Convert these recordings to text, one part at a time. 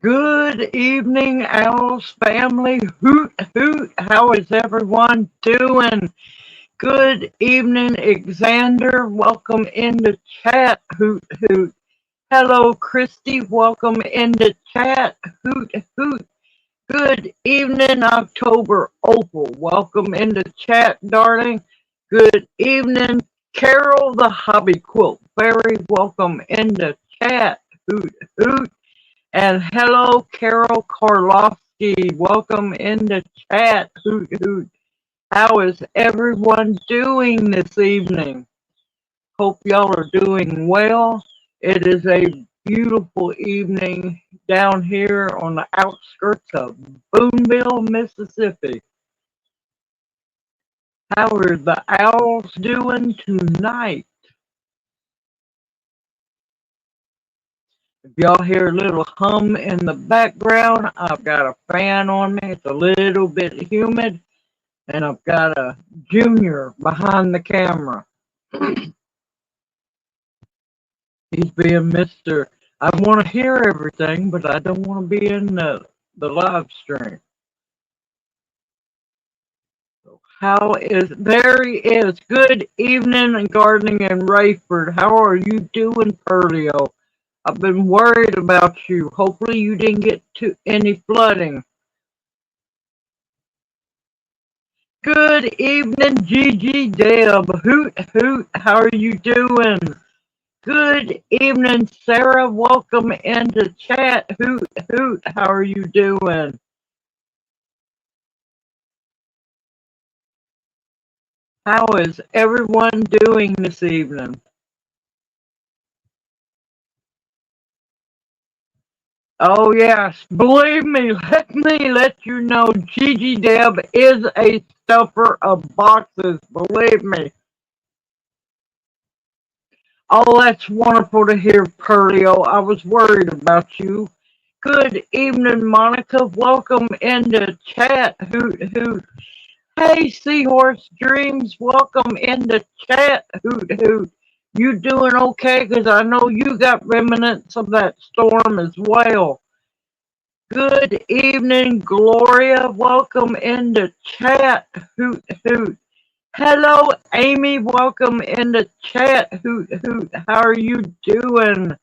Good evening, Owls family. Hoot, hoot. How is everyone doing? Good evening, Xander. Welcome into chat. Hoot, hoot. Hello, Christy. Welcome into chat. Hoot, hoot. Good evening, October Opal. Welcome into chat, darling. Good evening, Carol, the Hobby Quilt Fairy. Welcome into chat. Hoot, hoot. And hello, Carol Karlofsky. Welcome into chat. Hoot, hoot. How is everyone doing this evening? Hope y'all are doing well. It is a beautiful evening down here on the outskirts of Booneville, Mississippi. How are the owls doing tonight? If y'all hear a little hum in the background, I've got a fan on me. It's a little bit humid, and I've got a junior behind the camera. He's being Mr. I want to hear everything, but I don't want to be in the live stream. So there he is. Good evening, Gardening and Rayford. How are you doing, Perlio? I've been worried about you. Hopefully you didn't get to any flooding. Good evening, Gigi Deb. Hoot, hoot. How are you doing? Good evening, Sarah. Welcome into chat. Hoot, hoot. How are you doing? How is everyone doing this evening? Oh, yes. Believe me, let you know, Gigi Deb is a stuffer of boxes. Believe me. Oh, that's wonderful to hear, Perlio. I was worried about you. Good evening, Monica. Welcome into chat. Hoot, hoot. Hey, Seahorse Dreams. Welcome into chat. Hoot, hoot. You doing okay? Because I know you got remnants of that storm as well. Good evening, Gloria. Welcome into chat. Hoot, hoot. Hello, Amy. Welcome into chat. Hoot, hoot. How are you doing?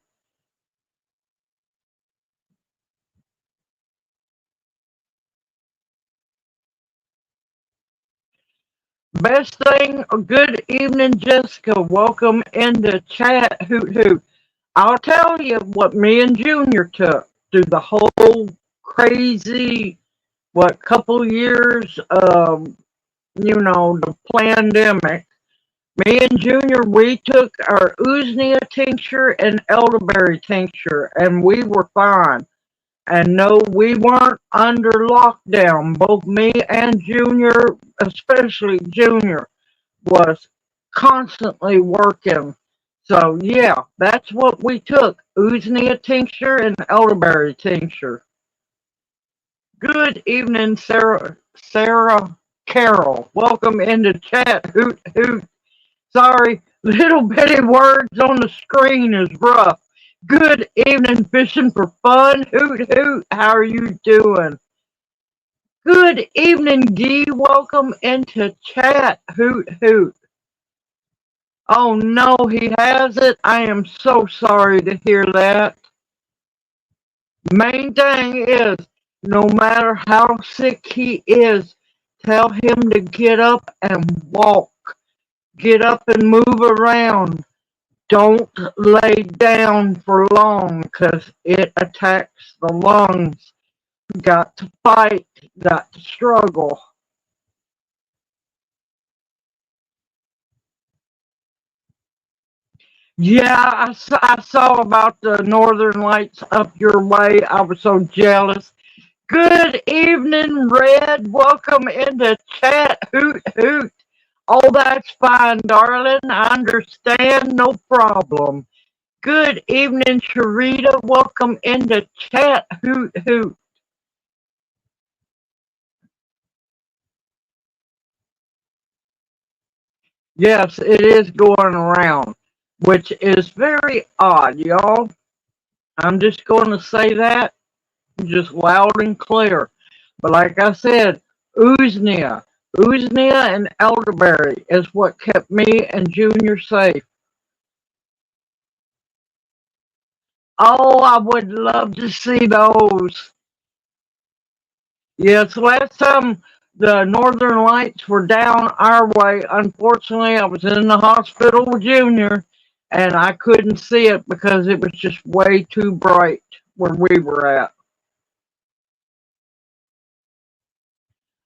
Best thing, good evening, Jessica. Welcome into chat. Hoot, hoot. I'll tell you what me and Junior took through the whole crazy, couple years of, the pandemic. Me and Junior, we took our Usnea tincture and elderberry tincture, and we were fine. And no, we weren't under lockdown. Both me and Junior, especially Junior, was constantly working. So yeah, that's what we took. Usnea tincture and elderberry tincture. Good evening, Sarah Carol. Welcome into chat. Hoot hoot. Sorry, little bitty words on the screen is rough. Good evening, fishing for fun. Hoot hoot. How are you doing? Good evening, Gee. Welcome into chat. Hoot hoot. Oh no, he has it. I am so sorry to hear that. Main thing is, no matter how sick he is, tell him to get up and walk. Get up and move around. Don't lay down for long because it attacks the lungs. Got to fight, got to struggle. Yeah, I saw about the northern lights up your way. I was so jealous. Good evening, Red. Welcome into chat. Hoot, hoot. Oh, that's fine, darling. I understand. No problem. Good evening, Sharita. Welcome into chat. Hoot, hoot. Yes, it is going around, which is very odd, y'all. I'm just going to say that. just loud and clear. But like I said, Uznia, Uznia and elderberry is what kept me and Junior safe. Oh, I would love to see those. Yes, last time the Northern Lights were down our way, unfortunately, I was in the hospital with Junior and I couldn't see it because it was just way too bright where we were at.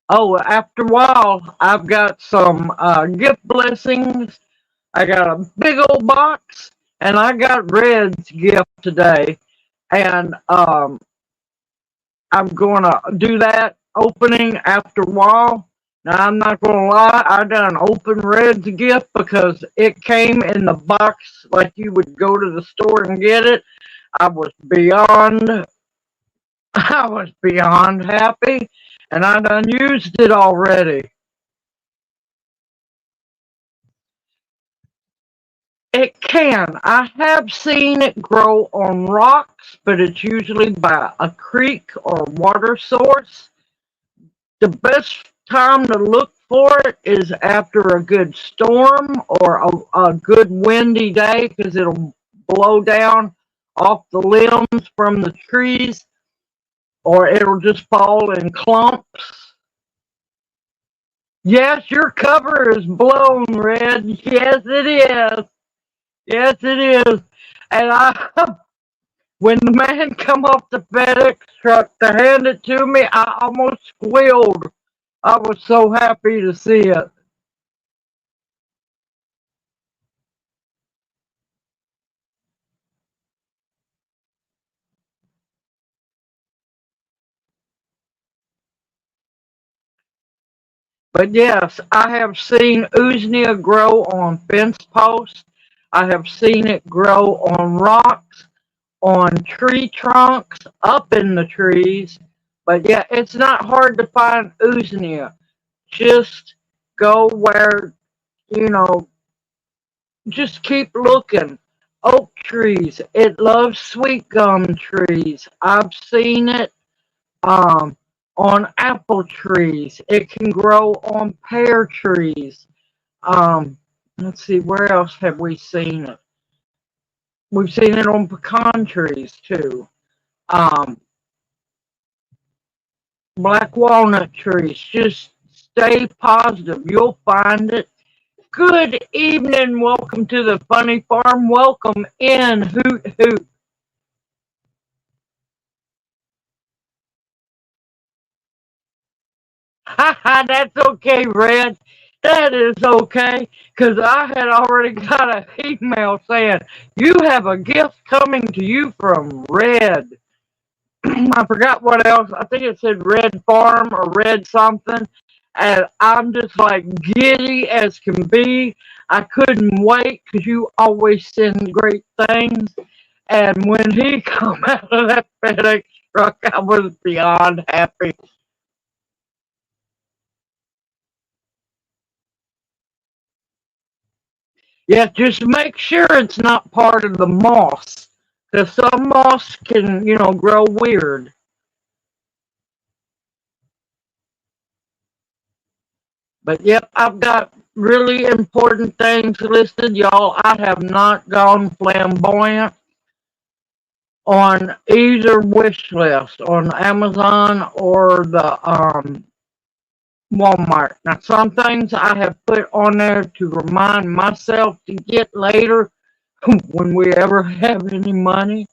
Oh, after a while, I've got some gift blessings. I got a big old box, and I got Red's gift today. And I'm going to do that opening after a while. Now, I'm not going to lie, I done open Red's gift because it came in the box like you would go to the store and get it. I was beyond, I was beyond happy, and I done used it already. It can. I have seen it grow on rocks, but it's usually by a creek or water source. The best time to look for it is after a good storm or a good windy day because it'll blow down off the limbs from the trees or it'll just fall in clumps. Yes, your cover is blown, Red. Yes, it is. Yes, it is. And when the man come off the FedEx truck to hand it to me, I almost squealed. I was so happy to see it. But yes, I have seen Usnea grow on fence posts. I have seen it grow on rocks, on tree trunks, up in the trees. But yeah, it's not hard to find Usnea. Just go where, you know, just keep looking. Oak trees. It loves sweet gum trees. I've seen it um, on apple trees. It can grow on pear trees. Um, let's see, where else have we seen it? We've seen it on pecan trees too. Um, black walnut trees. Just stay positive. You'll find it. Good evening. Welcome to the Funny Farm. Welcome in. Hoot hoot. Ha ha, that's okay, Red. That is okay, because I had already got an email saying, you have a gift coming to you from Red. I forgot what else. I think it said Red Farm or Red something. And I'm just like giddy as can be. I couldn't wait because you always send great things. And when he come out of that FedEx truck, I was beyond happy. Yeah, just make sure it's not part of the moss. Because some moss can, grow weird. But yep, I've got really important things listed, y'all. I have not gone flamboyant on either wish list on Amazon or the Walmart. Now, some things I have put on there to remind myself to get later when we ever have any money.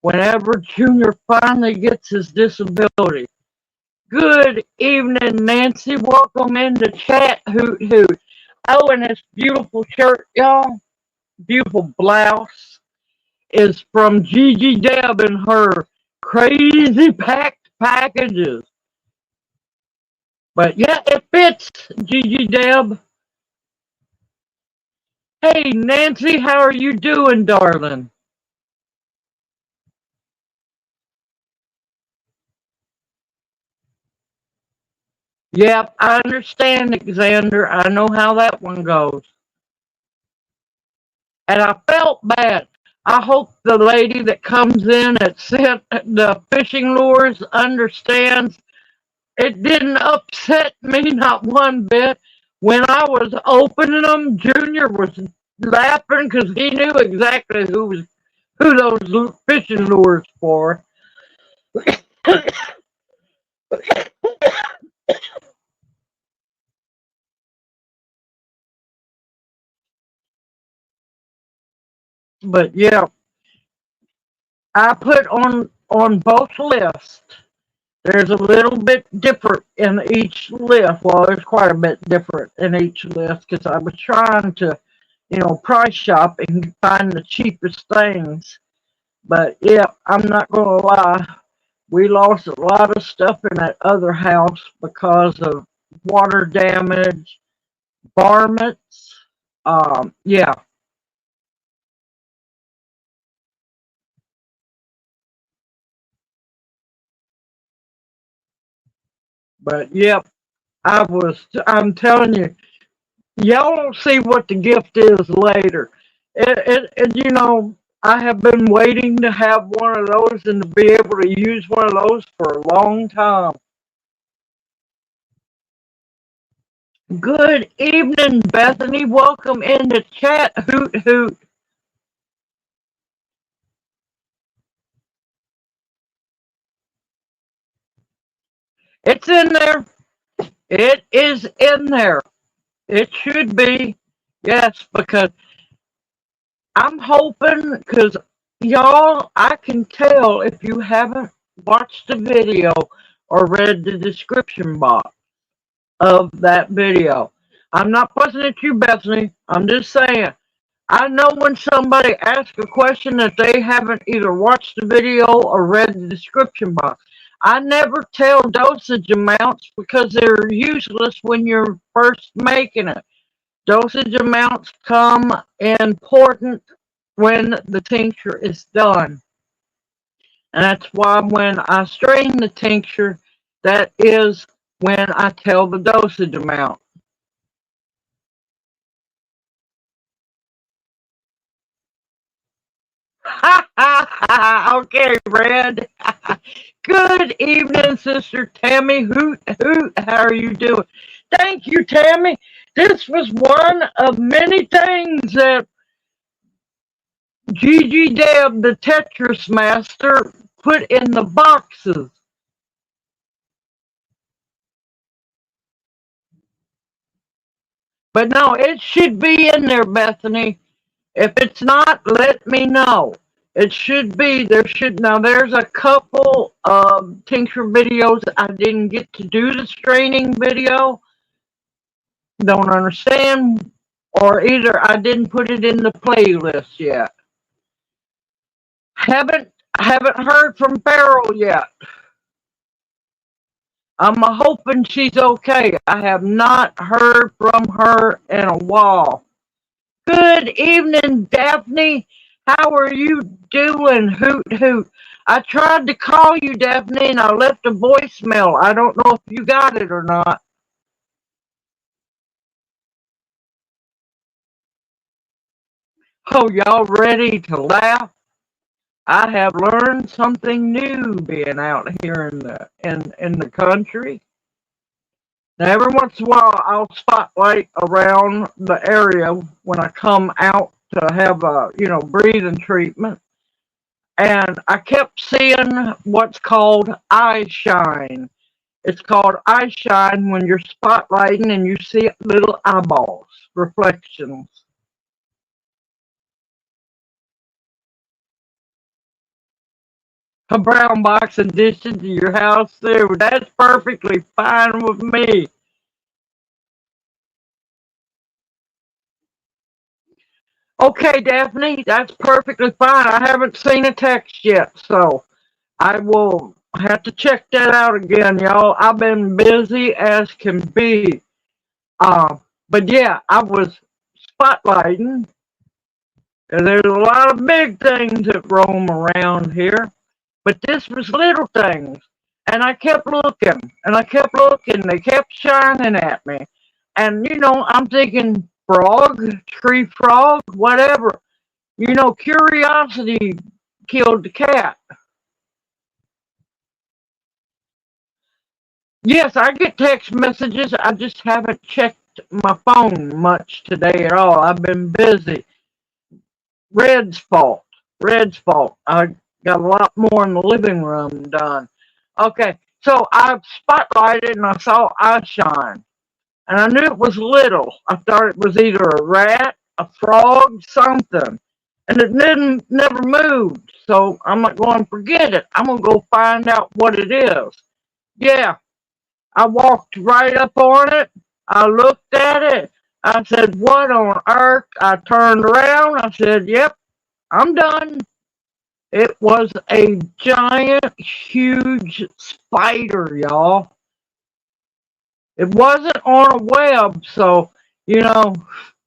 Whenever Junior finally gets his disability. Good evening, Nancy. Welcome into chat. Hoot hoot. Oh, and this beautiful shirt, y'all, beautiful blouse, is from Gigi Deb and her crazy packed packages. But yeah, it fits, Gigi Deb. Hey, Nancy, how are you doing, darling? Yep, I understand, Xander. I know how that one goes. And I felt bad. I hope the lady that comes in that sent the fishing lures understands it didn't upset me not one bit. When I was opening them, Junior was laughing because he knew exactly who those fishing lures for. But yeah, I put on both lists. There's a little bit different in each list. Well, there's quite a bit different in each list because I was trying to, price shop and find the cheapest things. But yeah, I'm not gonna lie. We lost a lot of stuff in that other house because of water damage, varmints. Yeah, but yep, I'm telling you, y'all don't see what the gift is later. I have been waiting to have one of those and to be able to use one of those for a long time. Good evening, Bethany. Welcome in the chat. Hoot hoot. It's in there. It is in there. It should be. Yes, because I'm hoping, because y'all, I can tell if you haven't watched the video or read the description box of that video. I'm not fussing at you, Bethany. I'm just saying. I know when somebody asks a question that they haven't either watched the video or read the description box. I never tell dosage amounts because they're useless when you're first making it. Dosage amounts come important when the tincture is done. And that's why when I strain the tincture, that is when I tell the dosage amount. Okay, Red. Good evening, Sister Tammy. Hoot, hoot. How are you doing? Thank you, Tammy. This was one of many things that Gigi Deb, the Tetris master, put in the boxes. But no, it should be in there, Bethany. If it's not, let me know. It should be. There's a couple of tincture videos I didn't get to do the straining video. Don't understand. Or either I didn't put it in the playlist yet. Haven't heard from Farrell yet. I'm hoping she's okay. I have not heard from her in a while. Good evening, Daphne. How are you doing? Hoot hoot. I tried to call you, Daphne, and I left a voicemail. I don't know if you got it or not. Oh, y'all ready to laugh? I have learned something new being out here in the country. Now, every once in a while, I'll spotlight around the area when I come out to have a breathing treatment. And I kept seeing what's called eye shine. It's called eye shine when you're spotlighting and you see little eyeballs, reflections. A brown box addition to your house too. That's perfectly fine with me. Okay, Daphne, that's perfectly fine. I haven't seen a text yet, so I will have to check that out again, y'all. I've been busy as can be. Uh, but yeah, I was spotlighting. And there's a lot of big things that roam around here, but this was little things. And I kept looking, and I kept looking. They kept shining at me. And, I'm thinking frog, tree frog, whatever. You know, curiosity killed the cat. Yes, I get text messages. I just haven't checked my phone much today at all. I've been busy. Red's fault. Red's fault. I got a lot more in the living room done. Okay, so I spotlighted and I saw eye shine. And I knew it was little. I thought it was either a rat, a frog, something. And it didn't never moved. So I'm not going to forget it. I'm gonna go find out what it is. Yeah, I walked right up on it. I looked at it. I said, "What on earth?" I turned around. I said, "Yep, I'm done." It was a giant, huge spider, y'all. It wasn't on a web, so you know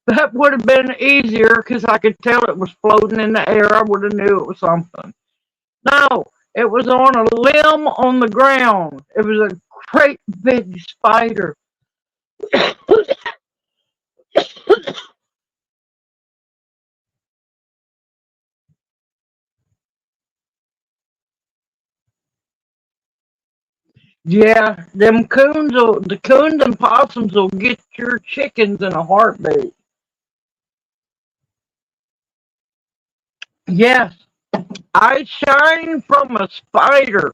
that would have been easier because I could tell it was floating in the air. I would have knew it was something. No, it was on a limb on the ground. It was a great big spider. Yeah, the coons and possums will get your chickens in a heartbeat. Yes, I shine from a spider.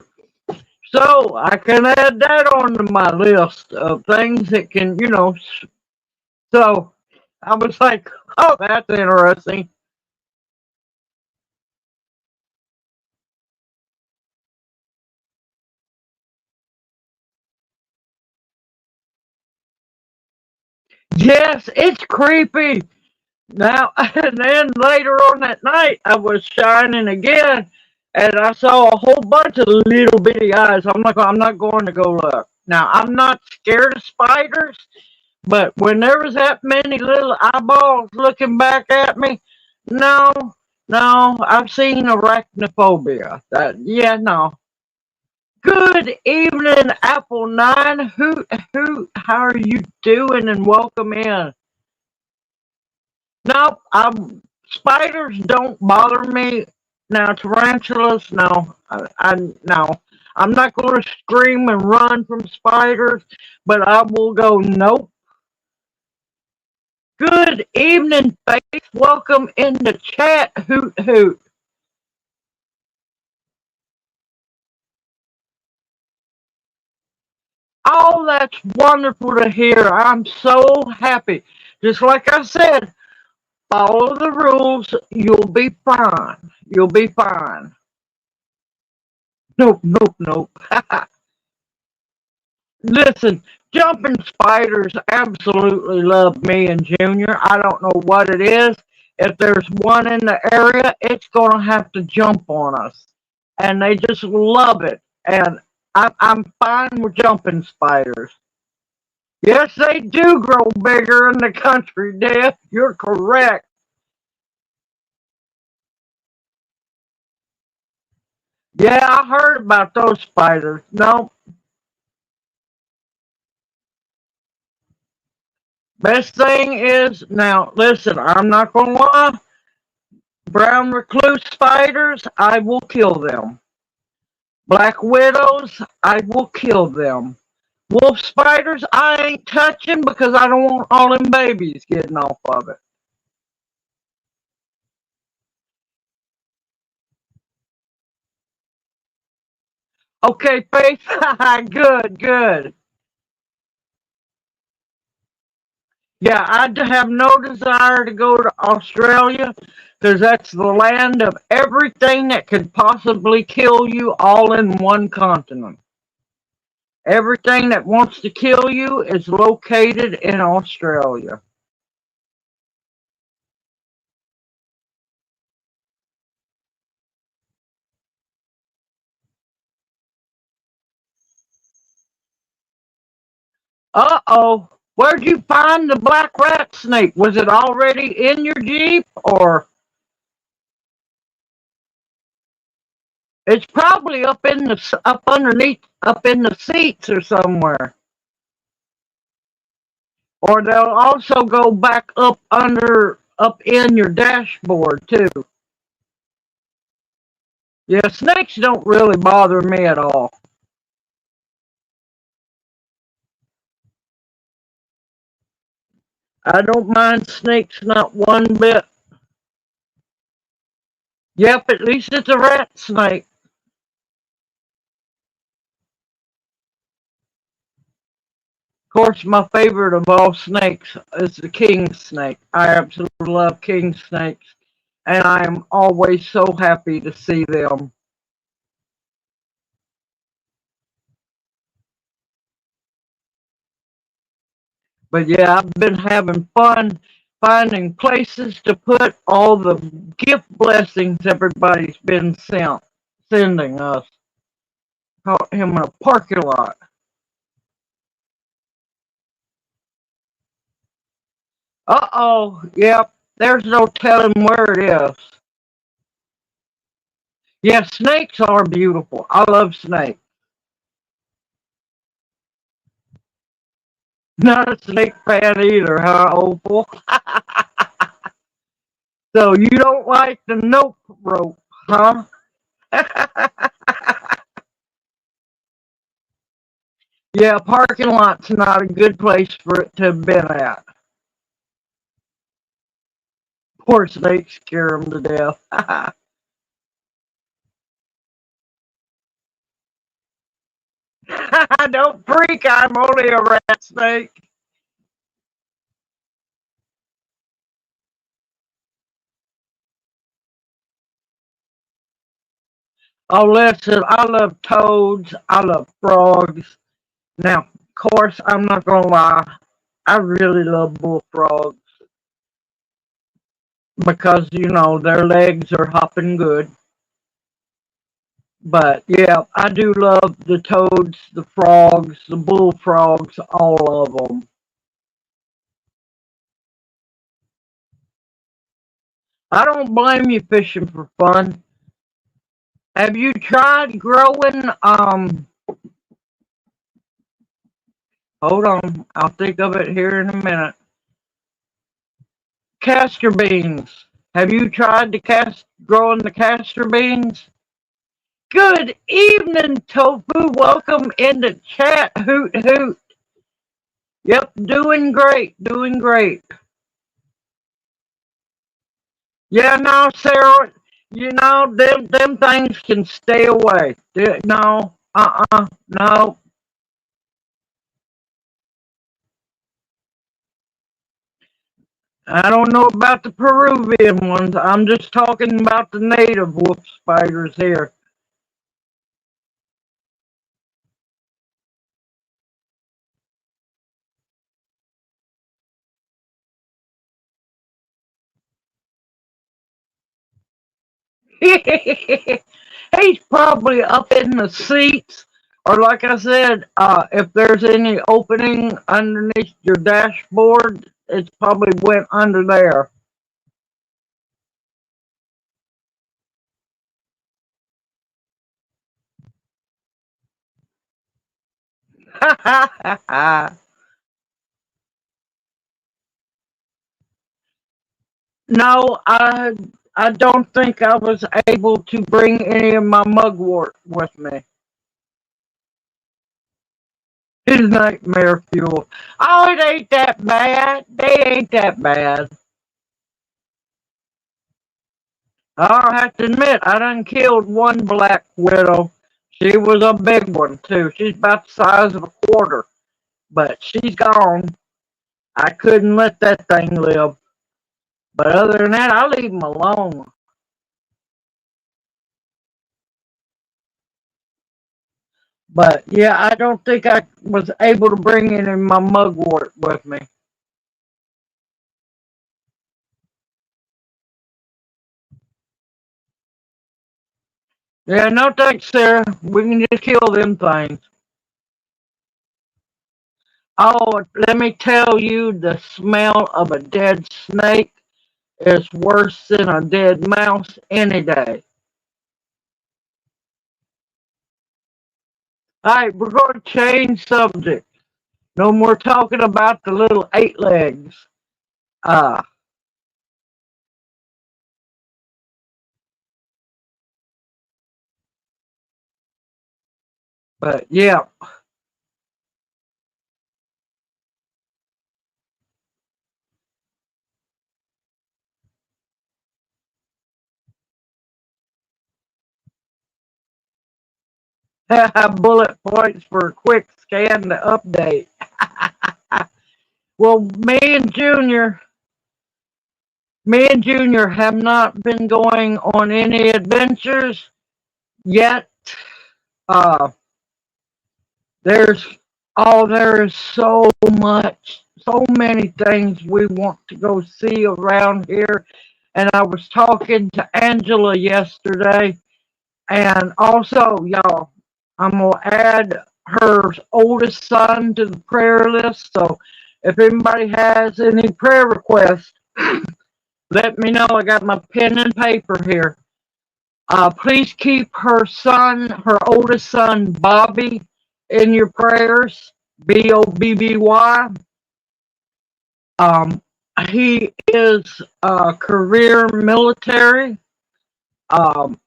So I can add that onto my list of things that can, so I was like, oh, that's interesting. Yes, it's creepy. Now, and then later on that night, I was shining again, and I saw a whole bunch of little bitty eyes. I'm not going to go look. Now, I'm not scared of spiders, but when there was that many little eyeballs looking back at me, no, no, I've seen arachnophobia. Yeah, no. Good evening, Apple Nine. How are you doing? And welcome in. Nope, spiders don't bother me. Now tarantulas, no, no. I'm not going to scream and run from spiders, but I will go. Nope. Good evening, Faith. Welcome in the chat. Hoot hoot. Oh, that's wonderful to hear. I'm so happy. Just like I said, follow the rules. You'll be fine. You'll be fine. Nope, nope, nope. Listen, jumping spiders absolutely love me and Junior. I don't know what it is. If there's one in the area, it's going to have to jump on us. And they just love it. And I'm fine with jumping spiders. Yes, they do grow bigger in the country, Dad. You're correct. Yeah, I heard about those spiders. No, best thing is, now listen, I'm not going to lie. Brown recluse spiders, I will kill them. Black widows, I will kill them. Wolf spiders, I ain't touching because I don't want all them babies getting off of it. Okay, Faith, good, good. Yeah, I have no desire to go to Australia because that's the land of everything that could possibly kill you all in one continent. Everything that wants to kill you is located in Australia. Uh-oh. Where'd you find the black rat snake? Was it already in your Jeep or it's probably up underneath up in the seats or somewhere. Or they'll also go back up under up in your dashboard too. Yeah, snakes don't really bother me at all. I don't mind snakes not one bit. Yep, at least it's a rat snake. Of course, my favorite of all snakes is the king snake. I absolutely love king snakes, and I am always so happy to see them. But yeah, I've been having fun finding places to put all the gift blessings everybody's been sending us. Caught him in a parking lot. Uh-oh, yep, there's no telling where it is. Yeah, snakes are beautiful. I love snakes. Not a snake fan either, huh, Opal? So you don't like the nope rope, huh? Yeah, parking lot's not a good place for it to have been at. Poor snakes scare them to death. Don't freak, I'm only a rat snake. Oh, listen, I love toads. I love frogs. Now, of course, I'm not going to lie. I really love bullfrogs because, their legs are hopping good. But yeah, I do love the toads, the frogs, the bullfrogs, all of them. I don't blame you fishing for fun. Have you tried growing, hold on, I'll think of it here in a minute. Castor beans. Have you tried growing the castor beans? Good evening, Tofu. Welcome into chat. Hoot hoot. Yep, doing great, doing great. Yeah, no, Sarah, them things can stay away. No, no. I don't know about the Peruvian ones. I'm just talking about the native wolf spiders here. He's probably up in the seats, or like I said, if there's any opening underneath your dashboard, it's probably went under there. No, I don't think I was able to bring any of my mugwort with me. His nightmare fuel. Oh, it ain't that bad. They ain't that bad. I'll have to admit, I done killed one black widow. She was a big one, too. She's about the size of a quarter. But she's gone. I couldn't let that thing live. But other than that, I leave them alone. But yeah, I don't think I was able to bring any of my mugwort with me. Yeah, no thanks, Sarah. We can just kill them things. Oh, let me tell you, the smell of a dead snake is worse than a dead mouse any day. All right, we're going to change subject. No more talking about the little eight legs. Uh, But yeah, bullet points for a quick scan to update. Well, me and Junior have not been going on any adventures yet. Uh, there's there's so much, so many things we want to go see around here. And I was talking to Angela yesterday, and also, y'all, I'm gonna add her oldest son to the prayer list. So if anybody has any prayer requests, let me know. I got my pen and paper here. Please keep her oldest son, Bobby, in your prayers. Bobby. Um, he is a career military. Um,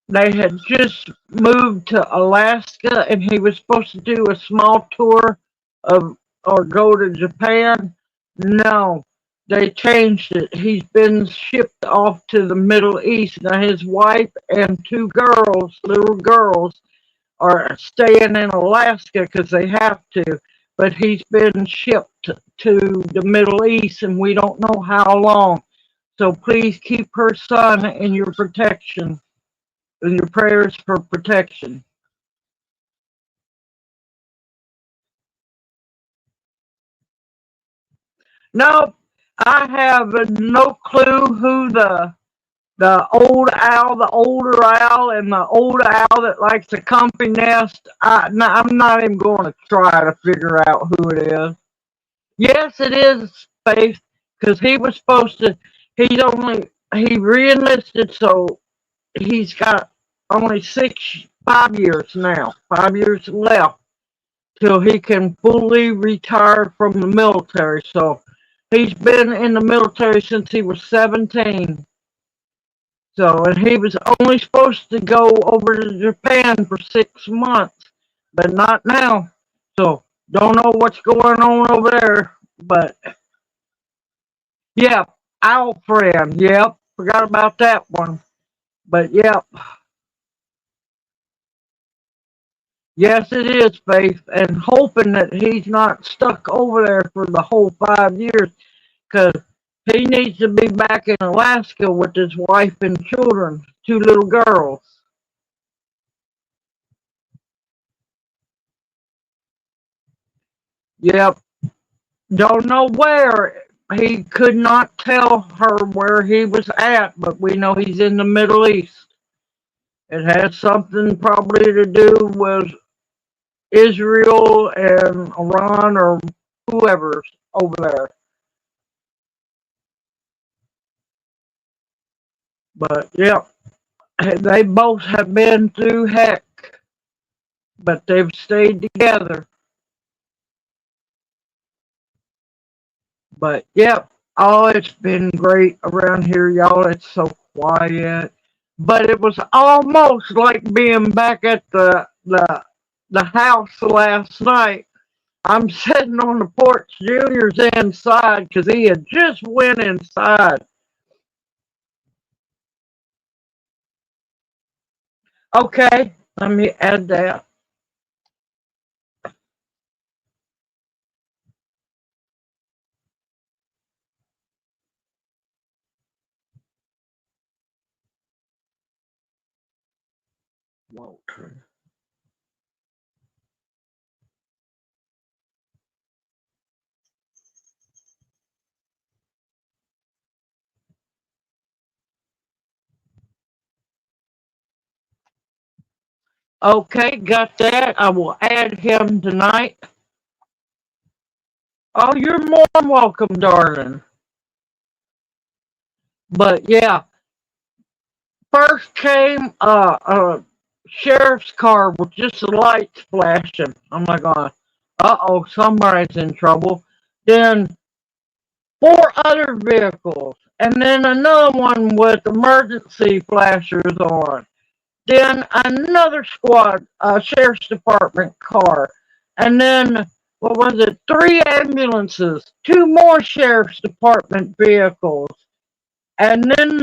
they had just moved to Alaska, and he was supposed to do a small tour of or go to Japan. No, they changed it. He's been shipped off to the Middle East. Now his wife and two girls, little girls, are staying in Alaska because they have to. But he's been shipped to the Middle East, and we don't know how long. So please keep her son in your protection, in your prayers for protection. No, I have no clue who the old owl, the older owl, and the old owl that likes the comfy nest. I'm not even going to try to figure out who it is. Yes, it is Space, because he was supposed to. He reenlisted, so he's got only 5 years now, 5 years left till he can fully retire from the military. So he's been in the military since he was 17. So, and he was only supposed to go over to Japan for 6 months, but not now. So, don't know what's going on over there. But yeah, owl friend. Yep, forgot about that one. But yep, yes, it is Faith, and hoping that he's not stuck over there for the whole 5 years, because he needs to be back in Alaska with his wife and children, two little girls. Yep, don't know where. He could not tell her where he was at, but we know he's in the Middle East. It has something probably to do with Israel and Iran or whoever's over there. But yeah, they both have been through heck, but they've stayed together. But yeah, oh, it's been great around here, y'all. It's so quiet. But it was almost like being back at the house last night. I'm sitting on the porch. Junior's inside because he had just went inside. Okay, let me add that. Walter. Okay, got that. I will add him tonight. Oh, you're more than welcome, darling. But yeah, first came a sheriff's car with just the lights flashing. I'm like, uh-oh, somebody's in trouble. Then four other vehicles, and then another one with emergency flashers on. then another squad, sheriff's department car, and then what was it? 3 ambulances, 2 more sheriff's department vehicles, and then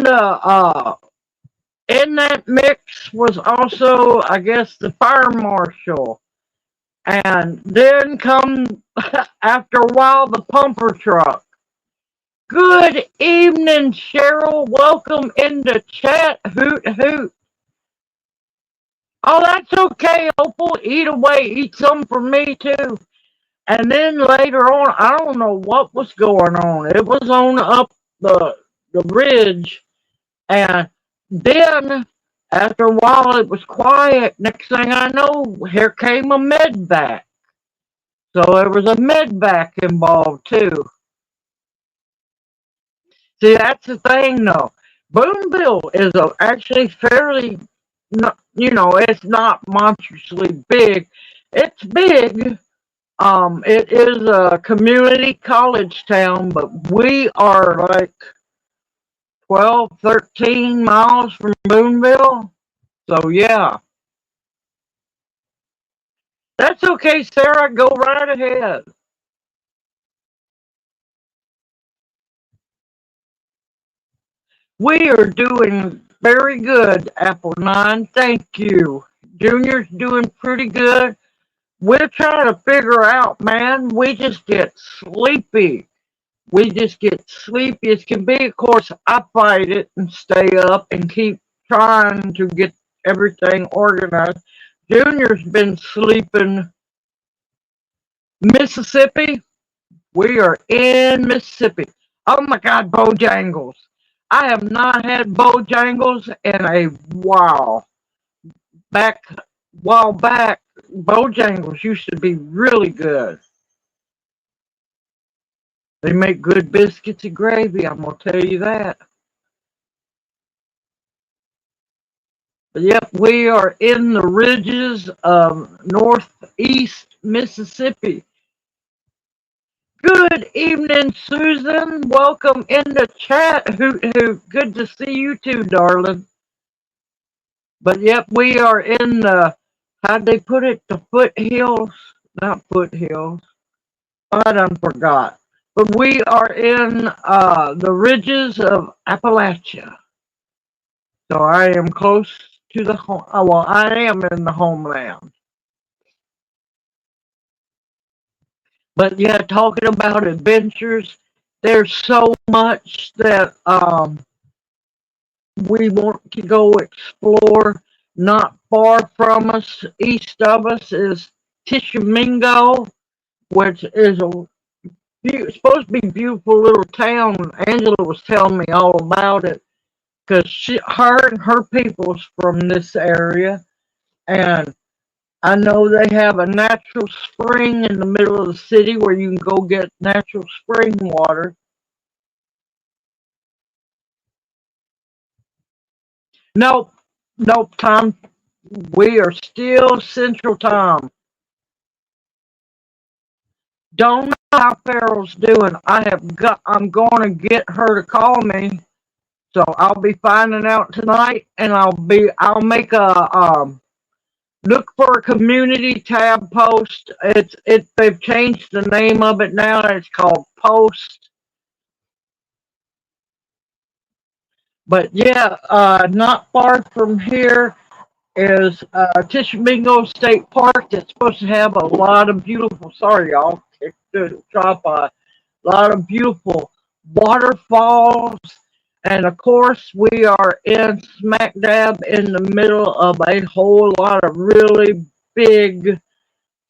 in that mix was also, I guess, the fire marshal, and then come after a while the pumper truck. Good evening, Cheryl. Welcome into chat. Hoot hoot. Oh, that's okay, Opal. Eat away. Eat some for me, too. And then later on, I don't know what was going on. It was on up the ridge. And then, after a while, it was quiet. Next thing I know, here came a med vac. So there was a med vac involved, too. See, that's the thing, though. Booneville is actually fairly, it's not monstrously big. It's big. It is a community college town, but we are like 12, 13 miles from Booneville. So, yeah. That's okay, Sarah. Go right ahead. We are doing very good, Apple 9. Thank you. Junior's doing pretty good. We're trying to figure out, man. We just get sleepy. We just get sleepy as can be. Of course, I fight it and stay up and keep trying to get everything organized. Junior's been sleeping. Mississippi, we are in Mississippi. Oh my God, Bojangles. I have not had Bojangles in a while. Back, while back, Bojangles used to be really good. They make good biscuits and gravy, I'm going to tell you that. But yep, we are in the ridges of northeast Mississippi. Good evening, Susan. Welcome in the chat. Good to see you too, darling. But yep, we are in the, how'd they put it? The foothills? Not foothills. I done forgot. But we are in the ridges of Appalachia. So I am close to the home. Oh, well, I am in the homeland. But yeah, talking about adventures, there's so much that we want to go explore. Not far from us, east of us, is Tishomingo, which is supposed to be a beautiful little town. Angela was telling me all about it because her and her people's from this area, and I know they have a natural spring in the middle of the city where you can go get natural spring water. Nope, nope, Tom. We are still Central Time. Don't know how Farrell's doing. I'm going to get her to call me, so I'll be finding out tonight, and I'll make a look for a community tab post. They've changed the name of it now. It's called Post. But yeah, not far from here is Tishomingo State Park. That's supposed to have a lot of beautiful. Sorry, y'all. Drop a lot of beautiful waterfalls. And of course, we are in smack dab in the middle of a whole lot of really big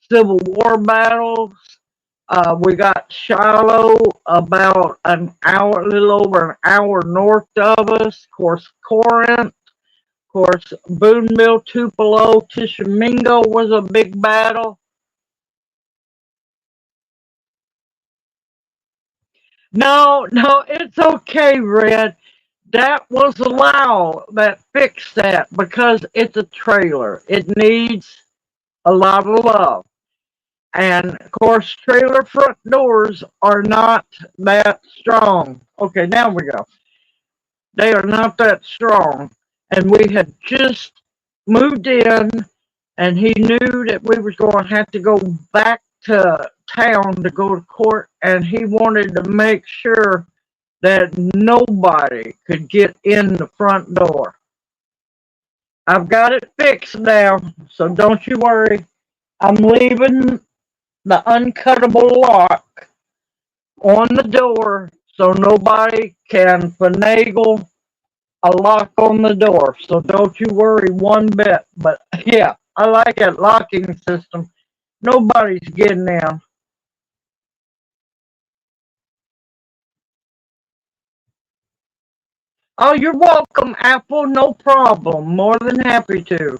Civil War battles. We got Shiloh about a little over an hour north of us. Of course, Corinth. Of course, Booneville, Tupelo, Tishomingo was a big battle. No, it's okay, Red. That was the law that fixed that because it's a trailer. It needs a lot of love. And of course, trailer front doors are not that strong. Okay, now we go. They are not that strong. And we had just moved in, and he knew that we was going to have to go back to town to go to court, and he wanted to make sure that nobody could get in the front door. I've got it fixed now, so don't you worry. I'm leaving the uncuttable lock on the door so nobody can finagle a lock on the door. So don't you worry one bit. But yeah, I like that locking system. Nobody's getting in. Oh, you're welcome, Apple. No problem. More than happy to.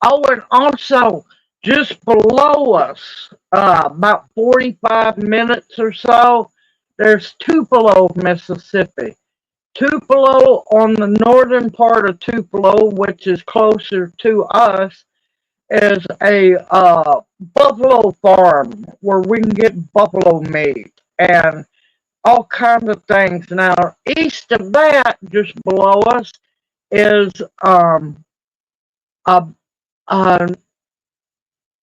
Oh, and also, just below us, about 45 minutes or so, there's Tupelo, Mississippi. Tupelo, on the northern part of Tupelo, which is closer to us, is a buffalo farm where we can get buffalo meat and all kinds of things. Now, east of that, just below us, is a, a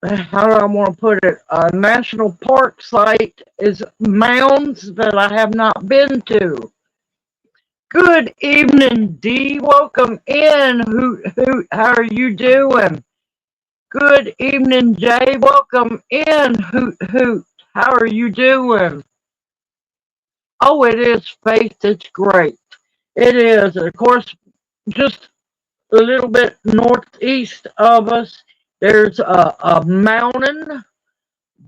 how do I want to put it? A national park site is mounds that I have not been to. Good evening, Dee. Welcome in. How are you doing? Good evening, Jay. Welcome in. Hoot. How are you doing? Oh, it is, Faith. It's great. It is. Of course, just a little bit northeast of us, there's a mountain,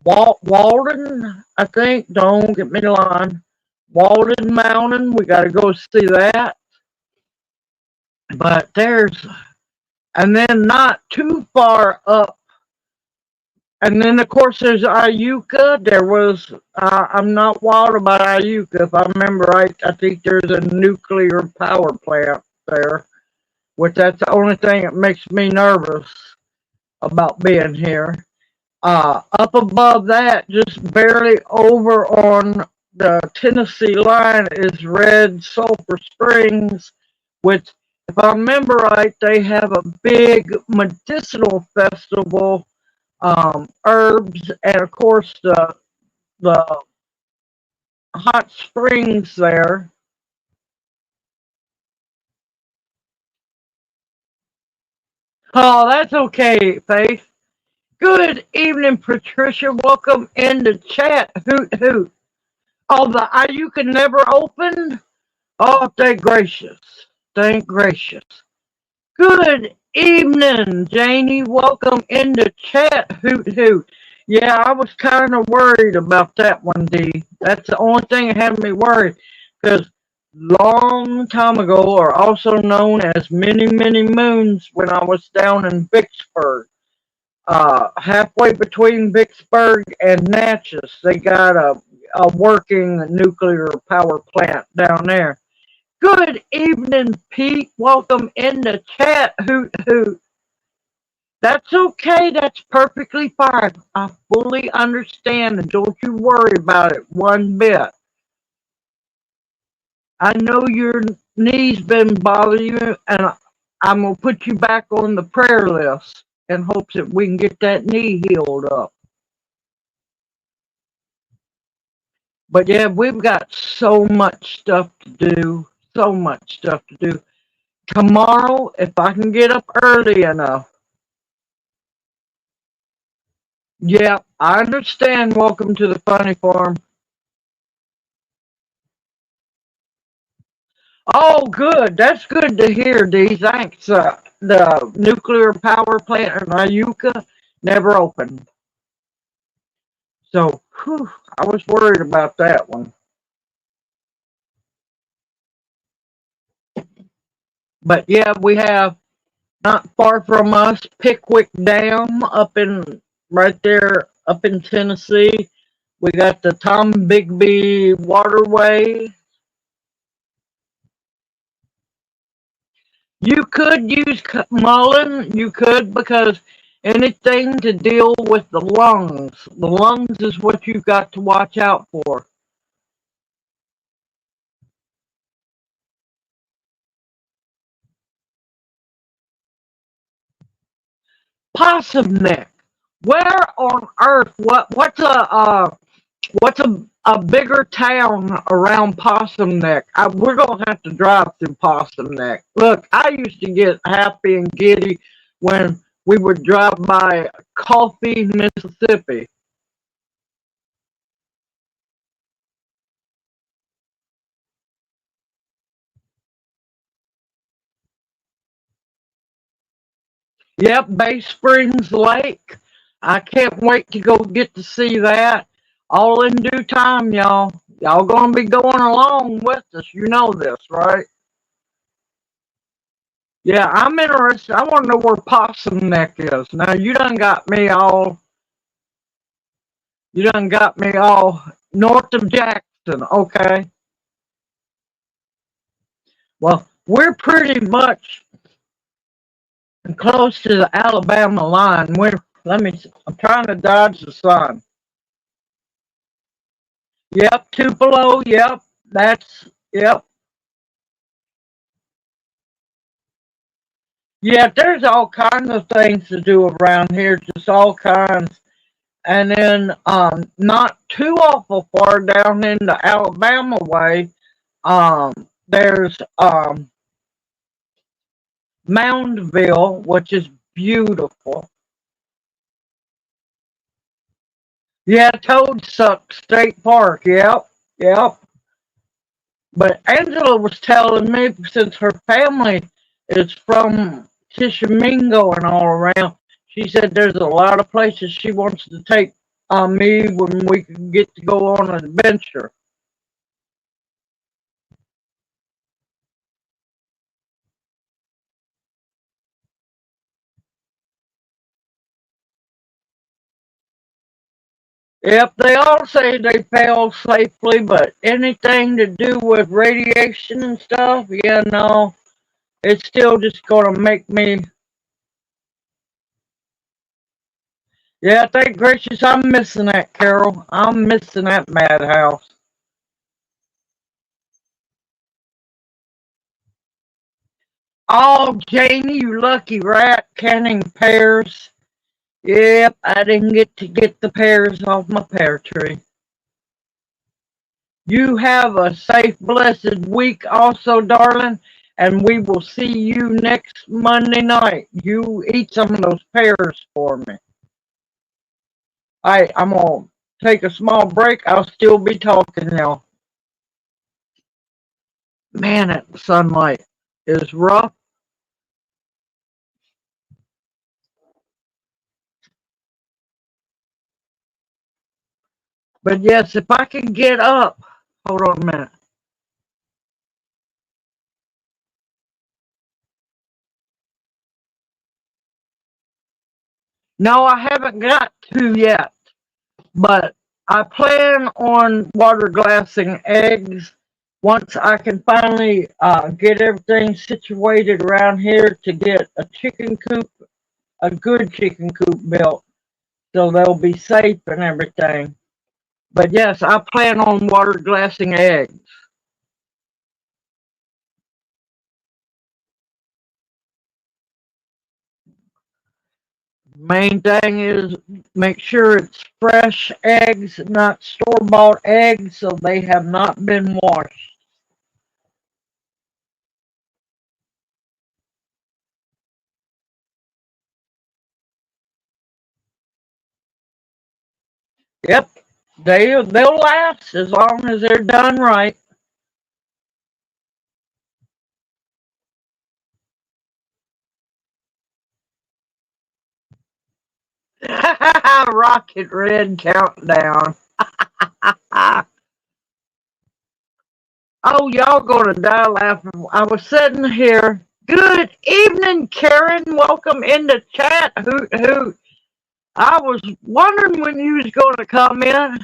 Walden, I think. Don't get me lying. Walden Mountain. We got to go see that. But and then not too far up. And then, of course, there's Iuka. I'm not wild about Iuka. If I remember right, I think there's a nuclear power plant there, which that's the only thing that makes me nervous about being here. Up above that, just barely over on the Tennessee line, is Red Sulphur Springs, which, if I remember right, they have a big medicinal festival, herbs, and of course the hot springs there. Oh, that's okay, Faith. Good evening, Patricia. Welcome in the chat. Hoot. Oh, the you can never open. Oh, thank gracious. Thank gracious. Good evening, Janie. Welcome in the chat. Hoot. Yeah, I was kind of worried about that one, D. That's the only thing that had me worried. Because long time ago, or also known as many moons, when I was down in Vicksburg, halfway between Vicksburg and Natchez, they got a working nuclear power plant down there. Good evening, Pete. Welcome in the chat. Hoot. That's okay. That's perfectly fine. I fully understand, and don't you worry about it one bit. I know your knee's been bothering you, and I'm going to put you back on the prayer list in hopes that we can get that knee healed up. But yeah, we've got so much stuff to do. So much stuff to do. Tomorrow, if I can get up early enough. Yeah, I understand. Welcome to the funny farm. Oh, good. That's good to hear, Dee. Thanks. The nuclear power plant in Iuka never opened. So, I was worried about that one. But yeah, we have not far from us Pickwick Dam right there up in Tennessee. We got the Tom Bigby Waterway. You could use mullein, you could, because anything to deal with the lungs. The lungs is what you've got to watch out for. Possum neck. Where on earth? What's a bigger town around Possum Neck? We're gonna have to drive through Possum Neck. Look, I used to get happy and giddy when we would drive by Coffee, Mississippi. Yep, Bay Springs Lake. I can't wait to go get to see that. All in due time, y'all. Y'all gonna be going along with us. You know this, right? Yeah, I'm interested. I want to know where Possum Neck is. Now you done got me all north of Jackson. Okay. Well, we're pretty much close to the Alabama line. I'm trying to dodge the sun. Yep, Tupelo. Yep, yep. Yeah, there's all kinds of things to do around here, just all kinds. And then not too awful far down in the Alabama way, there's Moundville, which is beautiful. Yeah, Toad Suck State Park. Yep, yep. But Angela was telling me since her family is from Tishomingo and all around, she said there's a lot of places she wants to take me when we can get to go on an adventure. Yep, they all say they fail safely, but anything to do with radiation and stuff, yeah, no, it's still just gonna make me. Yeah, thank gracious I'm missing that, Carol. I'm missing that madhouse. Oh, Janie, you lucky rat, canning pears. Yep, I didn't get the pears off my pear tree. You have a safe, blessed week also, darling, and we will see you next Monday night. You eat some of those pears for me. All right, I'm going to take a small break. I'll still be talking now. Man, that sunlight is rough. But yes, if I can get up, hold on a minute. No, I haven't got to yet, but I plan on water glassing eggs once I can finally get everything situated around here to get a chicken coop, a good chicken coop built so they'll be safe and everything. But yes, I plan on water glassing eggs. Main thing is make sure it's fresh eggs, not store bought eggs, so they have not been washed. Yep, they'll last as long as they're done right. Rocket Red countdown. Oh, y'all gonna die laughing. I was sitting here. Good evening, Karen. Welcome in the chat. Who? I was wondering when you was gonna come in.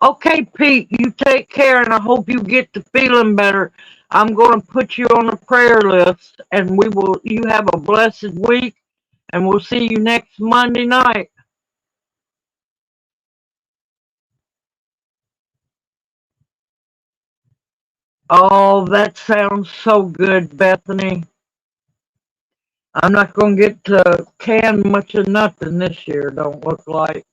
Okay, Pete, you take care, and I hope you get to feeling better. I'm gonna put you on the prayer list, and we will. You have a blessed week, and we'll see you next Monday night. Oh, that sounds so good, Bethany. I'm not going to get to can much of nothing this year, don't look like.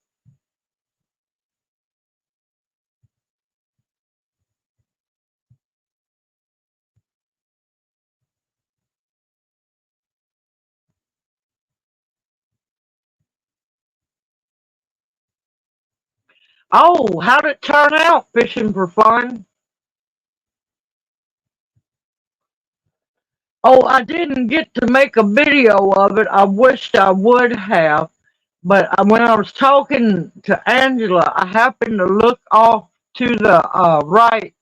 Oh, how'd it turn out fishing for fun? Oh, I didn't get to make a video of it. I wished I would have. But when I was talking to Angela, I happened to look off to the right.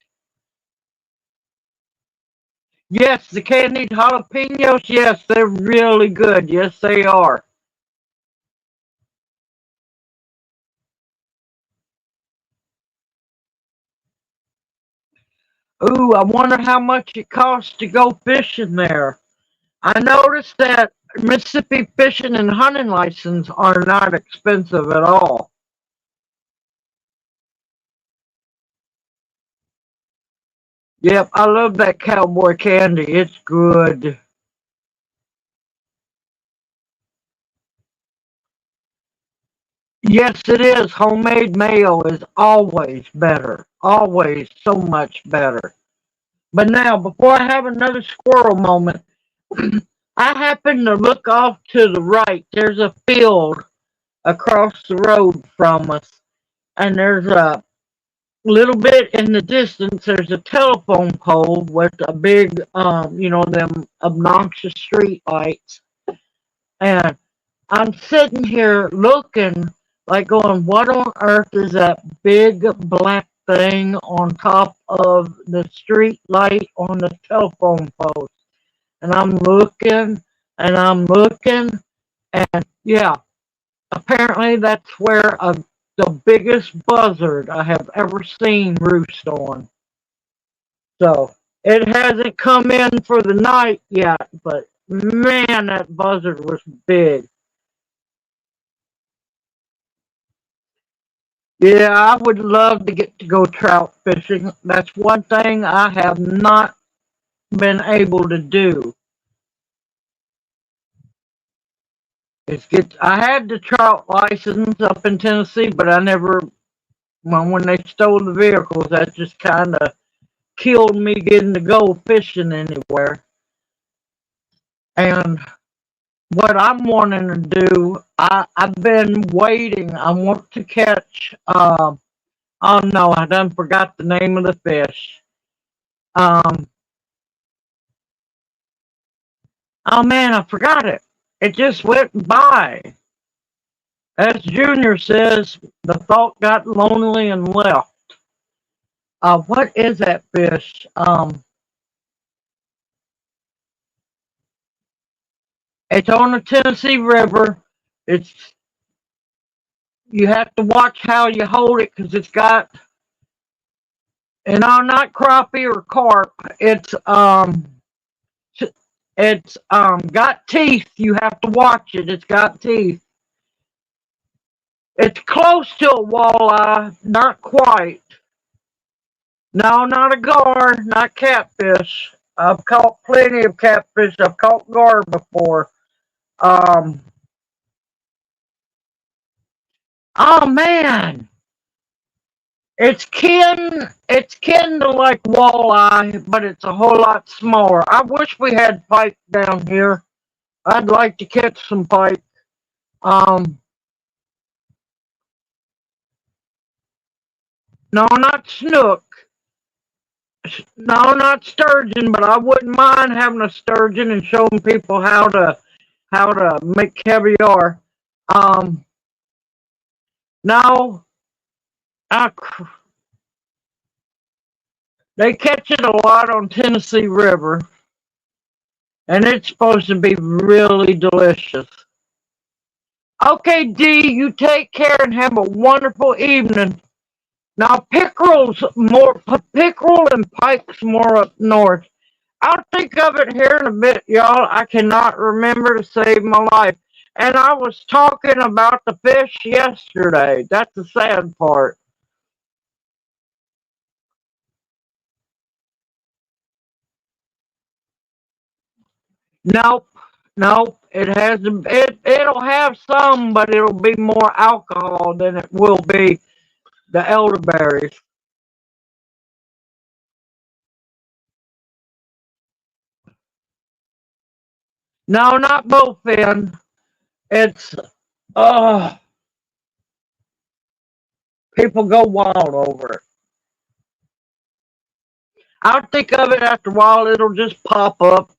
Yes, the candied jalapenos. Yes, they're really good. Yes, they are. Ooh, I wonder how much it costs to go fishing there. I noticed that Mississippi fishing and hunting license are not expensive at all. Yep, I love that cowboy candy. It's good. Yes, it is. Homemade mayo is always better. Always so much better. But now, before I have another squirrel moment, I happen to look off to the right. There's a field across the road from us, and there's a little bit in the distance. There's a telephone pole with a big, them obnoxious street lights, and I'm sitting here looking, like going, what on earth is that big black thing on top of the street light on the telephone pole? And I'm looking, and yeah, apparently that's where the biggest buzzard I have ever seen roost on. So it hasn't come in for the night yet, but man, that buzzard was big. Yeah, I would love to get to go trout fishing. That's one thing I have not been able to do. I had the trout license up in Tennessee, but I never, well, when they stole the vehicles, that just kind of killed me getting to go fishing anywhere. And what I'm wanting to do, I've been waiting. I want to catch, oh no, I done forgot the name of the fish. Um, oh man, I forgot it. It just went by. As Junior says, the thought got lonely and left. What is that fish? It's on the Tennessee River. It's You have to watch how you hold it because it's got, and I'm not crappie or carp. It's got teeth. You have to watch it. It's got teeth. It's close to a walleye, not quite. No, not a gar, not catfish. I've caught plenty of catfish. I've caught gar before. Um, oh man, it's kin to like walleye, but it's a whole lot smaller. I wish we had pike down here. I'd like to catch some pike. Um, no, not snook. No, not sturgeon, but I wouldn't mind having a sturgeon and showing people how to make caviar. Um, no, I, they catch it a lot on Tennessee River, and it's supposed to be really delicious. Okay, D, you take care and have a wonderful evening. Now, pickerel and pike's more up north. I'll think of it here in a bit, y'all. I cannot remember to save my life. And I was talking about the fish yesterday. That's the sad part. Nope. No, it has it'll have some, but it'll be more alcohol than it will be the elderberries. No, not bowfin. It's oh, people go wild over it. I'll think of it after a while. It'll just pop up.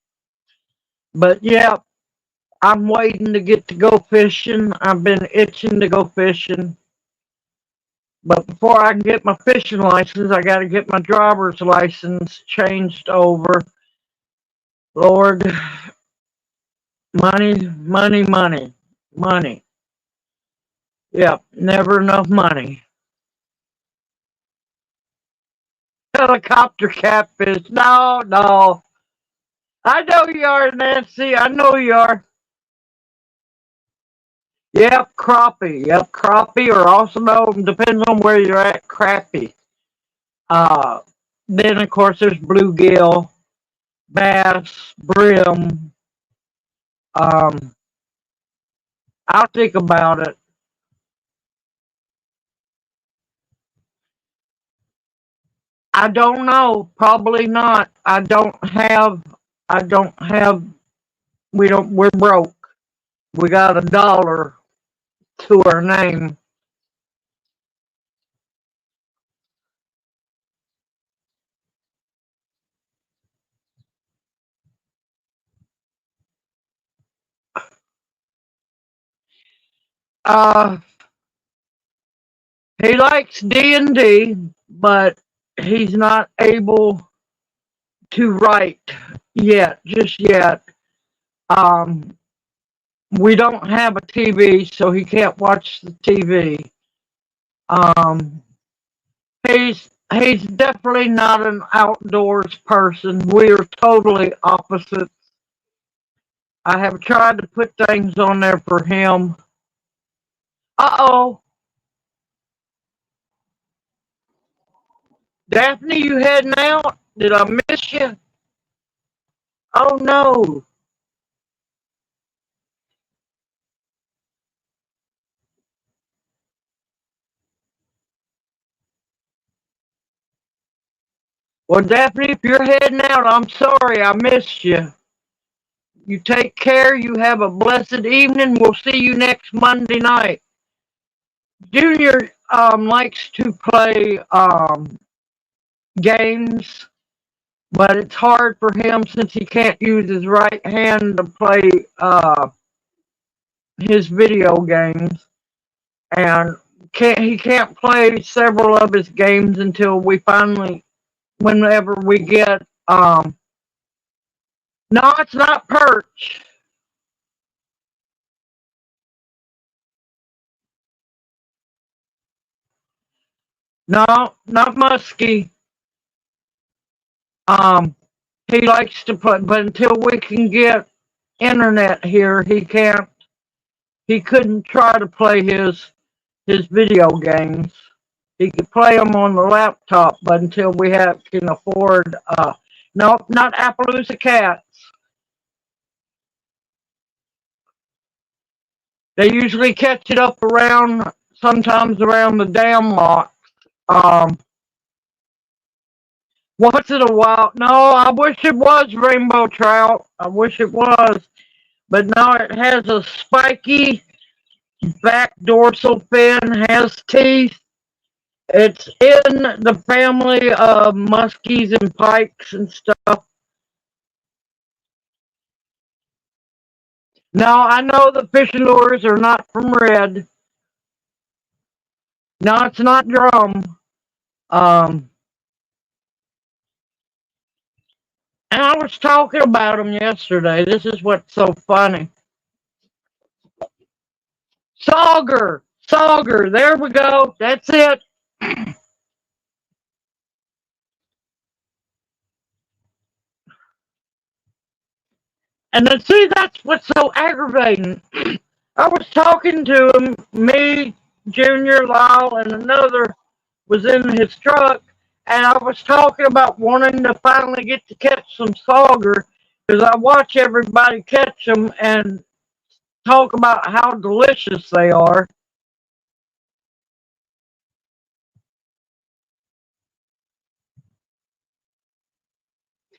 But yeah, I'm waiting to get to go fishing. I've been itching to go fishing. But before I can get my fishing license, I got to get my driver's license changed over. Lord, money, money, money, money. Yep, never enough money. Helicopter catfish. No, no. I know you are, Nancy. I know you are. Yep, crappie. Yep, crappie, or also known, depends on where you're at, crappie. Uh, then, of course, there's bluegill, bass, brim. Um, I'll think about it. I don't know. Probably not. I don't have, we're broke. We got $1 to our name. Uh, he likes D&D, but he's not able to write yet, just yet. Um, we don't have a TV, so he can't watch the TV. Um, he's definitely not an outdoors person. We are totally opposite. I have tried to put things on there for him. Uh-oh. Daphne, you heading out? Did I miss you? Oh no. Well, Daphne, if you're heading out, I'm sorry I missed you. You take care. You have a blessed evening. We'll see you next Monday night. Junior likes to play games, but it's hard for him since he can't use his right hand to play his video games, and he can't play several of his games until we finally, whenever we get no, it's not perch. No, not muskie. Um, he likes to play, but until we can get internet here, he can't. He couldn't try to play his video games. He could play them on the laptop, but until we can afford, no, not Appaloosa Cats. They usually catch it up around, sometimes around the dam lot. Um, Once in a while. No, I wish it was rainbow trout. I wish it was. But no, it has a spiky back dorsal fin, has teeth. It's in the family of muskies and pikes and stuff. Now, I know the fishing lures are not from red. No, it's not drum. Um, and I was talking about them yesterday. This is what's so funny. Sauger, Sauger, there we go. That's it. And then see, that's what's so aggravating. I was talking to him, me, Junior, Lyle, and another was in his truck, and I was talking about wanting to finally get to catch some sauger, Because I watch everybody catch them and talk about how delicious they are.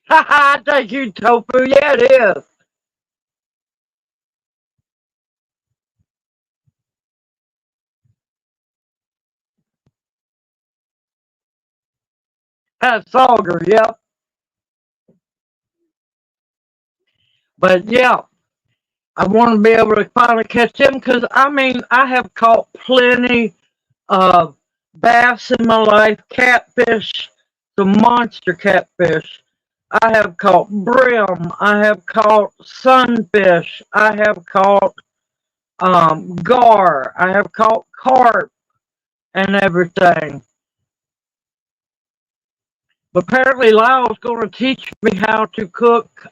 Thank you, tofu. Yeah, it is. That's Sauger, yep. But yeah, I want to be able to finally catch them because I mean, I have caught plenty of bass in my life, catfish, the monster catfish. I have caught brim. I have caught sunfish. I have caught gar. I have caught carp and everything. But apparently, Lyle's going to teach me how to cook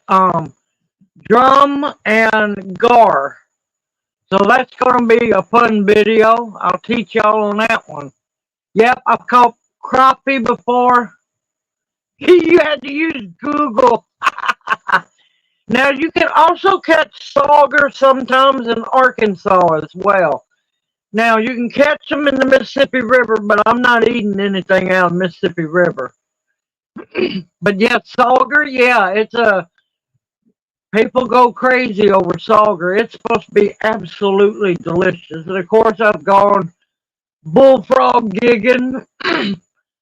drum and gar. So that's going to be a fun video. I'll teach y'all on that one. Yep, I've caught crappie before. You had to use Google. Now you can also catch sauger sometimes in Arkansas as well. Now you can catch them in the Mississippi River, but I'm not eating anything out of the Mississippi River. But yeah, sauger, yeah, it's a people go crazy over sauger. It's supposed to be absolutely delicious. And of course, I've gone bullfrog gigging.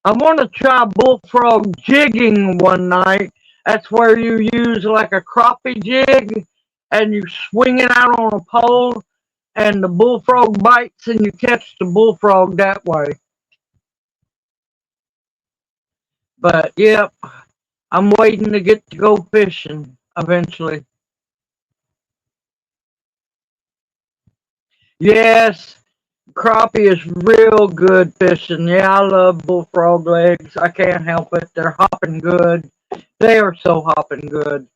I want to try bullfrog jigging one night. That's where you use like a crappie jig and you swing it out on a pole and the bullfrog bites and you catch the bullfrog that way. But yep, I'm waiting to get to go fishing eventually. Yes, crappie is real good fishing. Yeah, I love bullfrog legs. I can't help it. They're hopping good. They are so hopping good.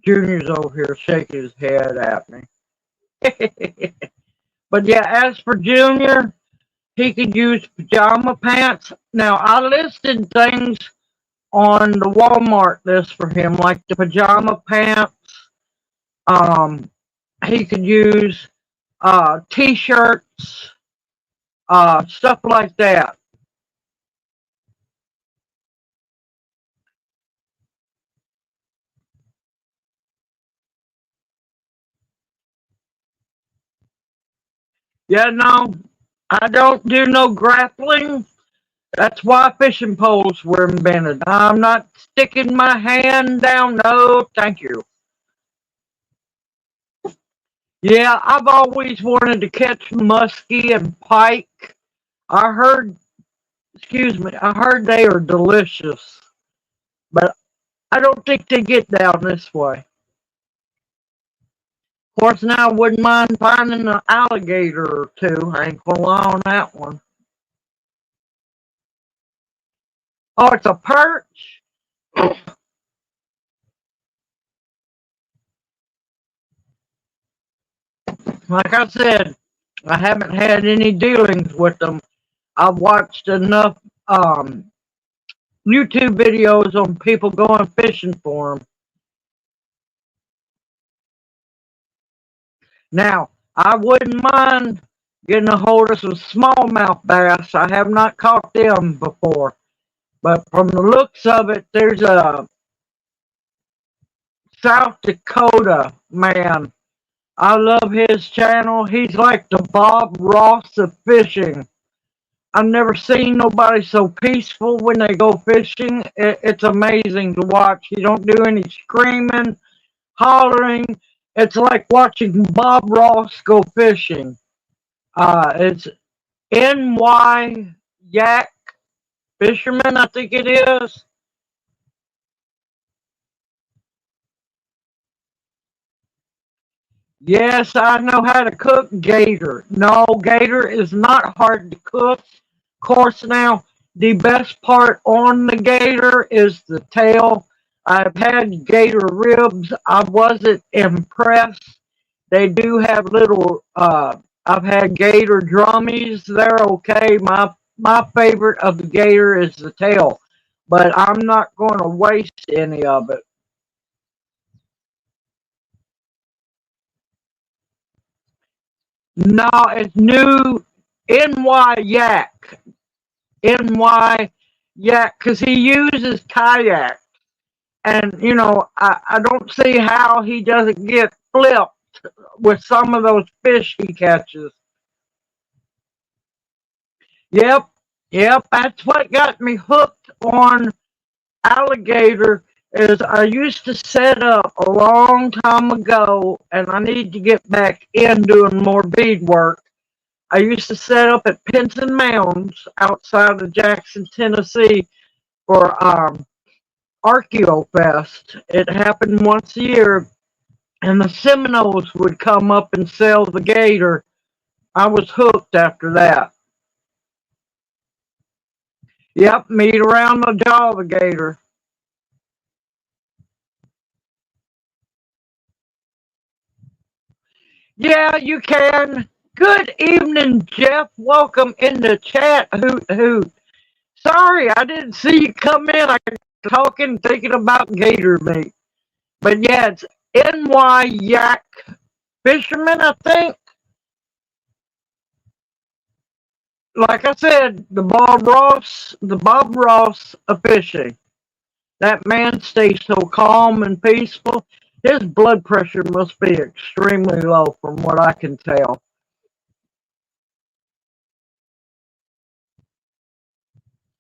Junior's over here shaking his head at me. But yeah, as for Junior, he could use pajama pants. Now, I listed things on the Walmart list for him, like the pajama pants. Um, he could use t-shirts, stuff like that. Yeah, no, I don't do no grappling. That's why fishing poles were invented. I'm not sticking my hand down. No, thank you. Yeah, I've always wanted to catch muskie and pike. I heard, excuse me, I heard they are delicious, but I don't think they get down this way. Of course, now I wouldn't mind finding an alligator or two. I ain't gonna lie on that one. Oh, it's a perch? Like I said, I haven't had any dealings with them. I've watched enough YouTube videos on people going fishing for them. Now, I wouldn't mind getting a hold of some smallmouth bass. I have not caught them before. But from the looks of it, there's a South Dakota man. I love his channel. He's like the Bob Ross of fishing. I've never seen nobody so peaceful when they go fishing. It's amazing to watch. You don't do any screaming, hollering. It's like watching Bob Ross go fishing. It's NY Yak Fisherman, I think it is. Yes, I know how to cook gator. No, gator is not hard to cook. Of course, now the best part on the gator is the tail. I've had gator ribs. I wasn't impressed. They do have little. I've had gator drummies. They're okay. My favorite of the gator is the tail, but I'm not going to waste any of it. No, it's new NY Yak. NY Yak, because he uses kayak. And, you know, I don't see how he doesn't get flipped with some of those fish he catches. Yep, yep, that's what got me hooked on alligator is I used to set up a long time ago, and I need to get back in doing more beadwork. I used to set up at Pinson Mounds outside of Jackson, Tennessee for Archaeo Fest. It happened once a year, and the Seminoles would come up and sell the gator. I was hooked after that. Yep, meat around the jaw of the gator. Yeah, you can. Good evening, Jeff. Welcome in the chat. Hoot hoot. Sorry, I didn't see you come in. I was talking, thinking about gator meat. But yeah, it's NY Yak Fisherman, I think. Like I said, the Bob Ross of fishing. That man stays so calm and peaceful. His blood pressure must be extremely low from what I can tell.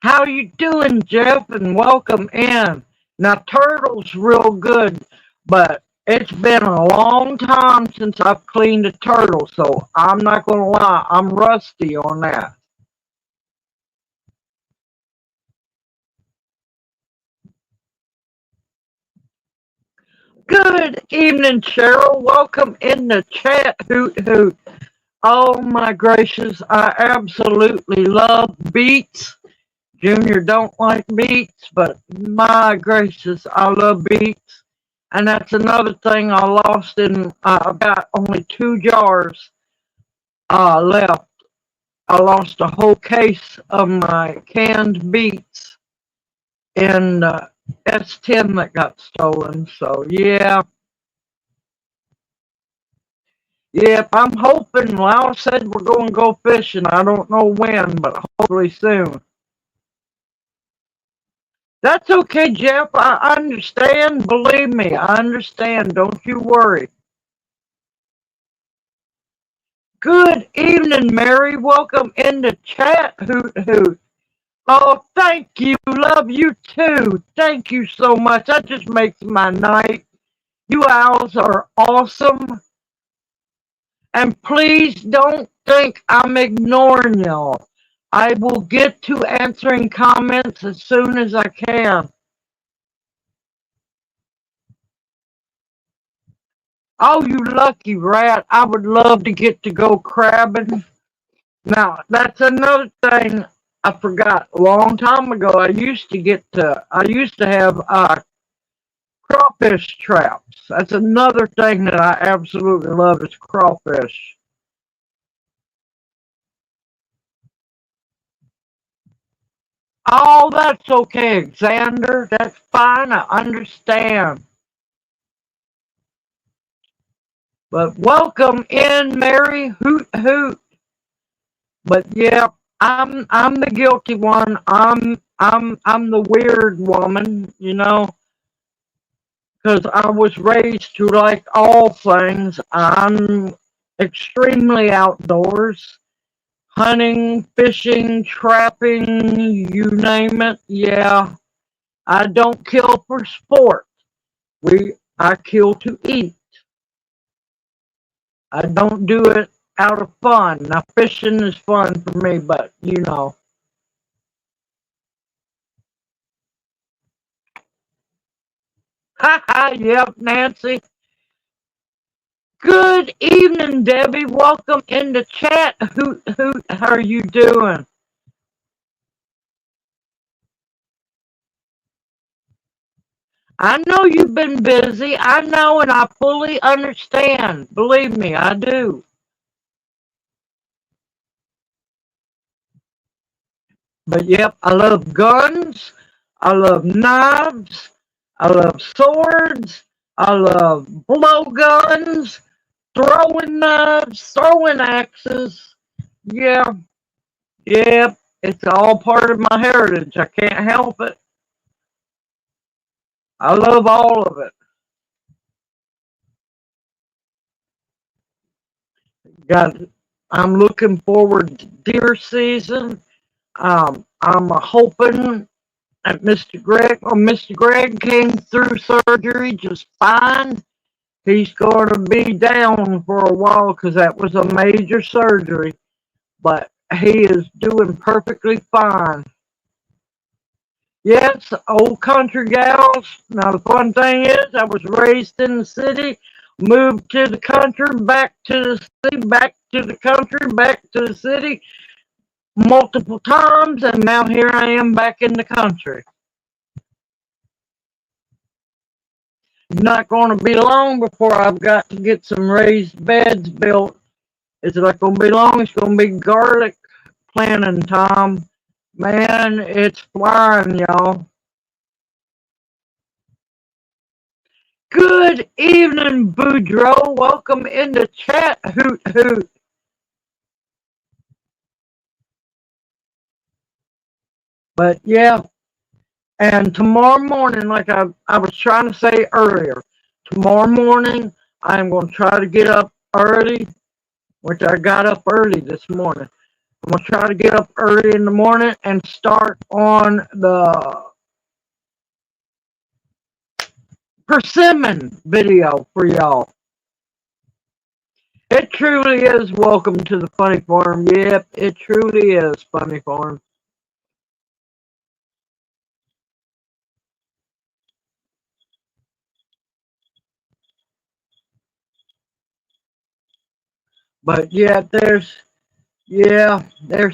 How you doing, Jeff? And welcome in. Now, turtle's real good, but it's been a long time since I've cleaned a turtle, so I'm not going to lie, I'm rusty on that. Good evening, Cheryl. Welcome in the chat. Hoot hoot. Oh my gracious, I absolutely love beets. Junior don't like beets, but my gracious, I love beets. And that's another thing I lost in, I've got only 2 jars left. I lost a whole case of my canned beets in S10 that got stolen. So yeah, yep, I'm hoping. Lyle said we're going to go fishing. I don't know when, but hopefully soon. That's okay, Jeff. I understand. Believe me, I understand. Don't you worry. Good evening, Mary. Welcome in the chat. Hoot hoot. Oh, thank you. Love you too. Thank you so much. That just makes my night. You owls are awesome. And please don't think I'm ignoring y'all. I will get to answering comments as soon as I can. Oh, you lucky rat. I would love to get to go crabbing. Now, that's another thing I forgot. A long time ago, I used to have crawfish traps. That's another thing that I absolutely love is crawfish. Oh, that's okay, Xander. That's fine. I understand. But welcome in, Mary. Hoot hoot. But yeah, I'm the guilty one. I'm the weird woman, you know, because I was raised to like all things. I'm extremely outdoors. Hunting, fishing, trapping, you name it. Yeah, I don't kill for sport. I kill to eat. I don't do it out of fun. Now fishing is fun for me, but you know. Ha ha, yep, Nancy. Good evening, Debbie. Welcome in the chat. Hoot hoot, how are you doing? I know you've been busy. I know and I fully understand. Believe me, I do. But yep, I love guns. I love knives. I love swords. I love blowguns. throwing knives, throwing axes. Yeah, yeah, it's all part of my heritage. I can't help it. I love all of it. Got, I'm looking forward to deer season. I'm hoping that Mr. Greg came through surgery just fine. He's going to be down for a while because that was a major surgery, but he is doing perfectly fine. Yes, old country gals. Now the fun thing is, I was raised in the city, moved to the country, back to the city, back to the country, back to the city multiple times, and now here I am back in the country. Not going to be long before I've got to get some raised beds built. It's not going to be long. It's going to be garlic planting time. Man, it's flying, y'all. Good evening, Boudreaux. Welcome in the chat. Hoot, hoot. But yeah, and tomorrow morning, like I was trying to say earlier, tomorrow morning I'm going to try to get up early, which I got up early this morning. I'm going to try to get up early in the morning and start on the persimmon video for y'all. It truly is welcome to the funny farm. Yep, it truly is funny farm. But yeah, there's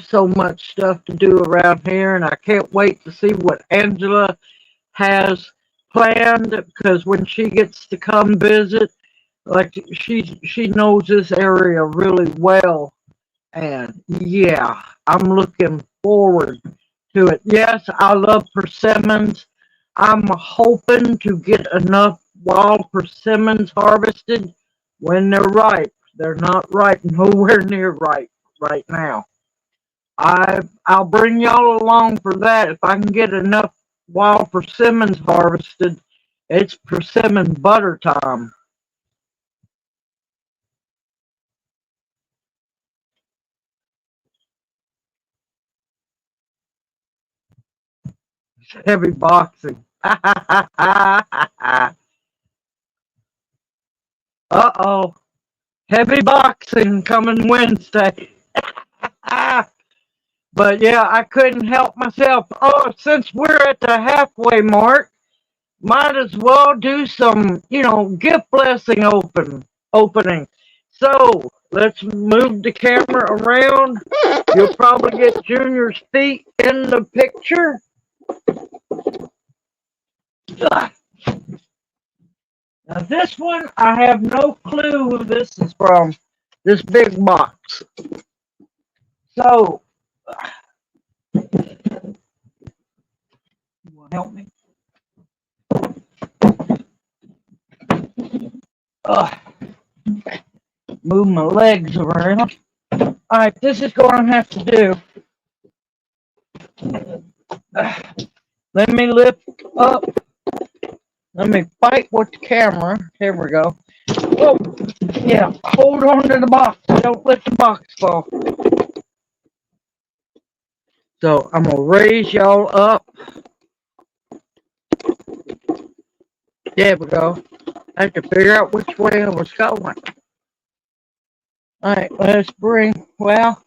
so much stuff to do around here, and I can't wait to see what Angela has planned because when she gets to come visit, like she knows this area really well, and yeah, I'm looking forward to it. Yes, I love persimmons. I'm hoping to get enough wild persimmons harvested when they're ripe. They're not ripe, nowhere near ripe right now. I'll bring y'all along for that. If I can get enough wild persimmons harvested, it's persimmon butter time. Heavy boxing. Uh-oh. Heavy boxing coming Wednesday. But yeah, I couldn't help myself. Oh, since we're at the halfway mark, might as well do some, gift blessing opening. So let's move the camera around. You'll probably get Junior's feet in the picture. Now this one, I have no clue who this is from. This big box. So, you want to help me? Move my legs around. All right, this is what I have to do. Let me lift up. Let me fight with the camera. Here we go. Oh, yeah, hold on to the box. Don't let the box fall. So I'm going to raise y'all up. There we go. I had to figure out which way I was going. All right, let's bring, well,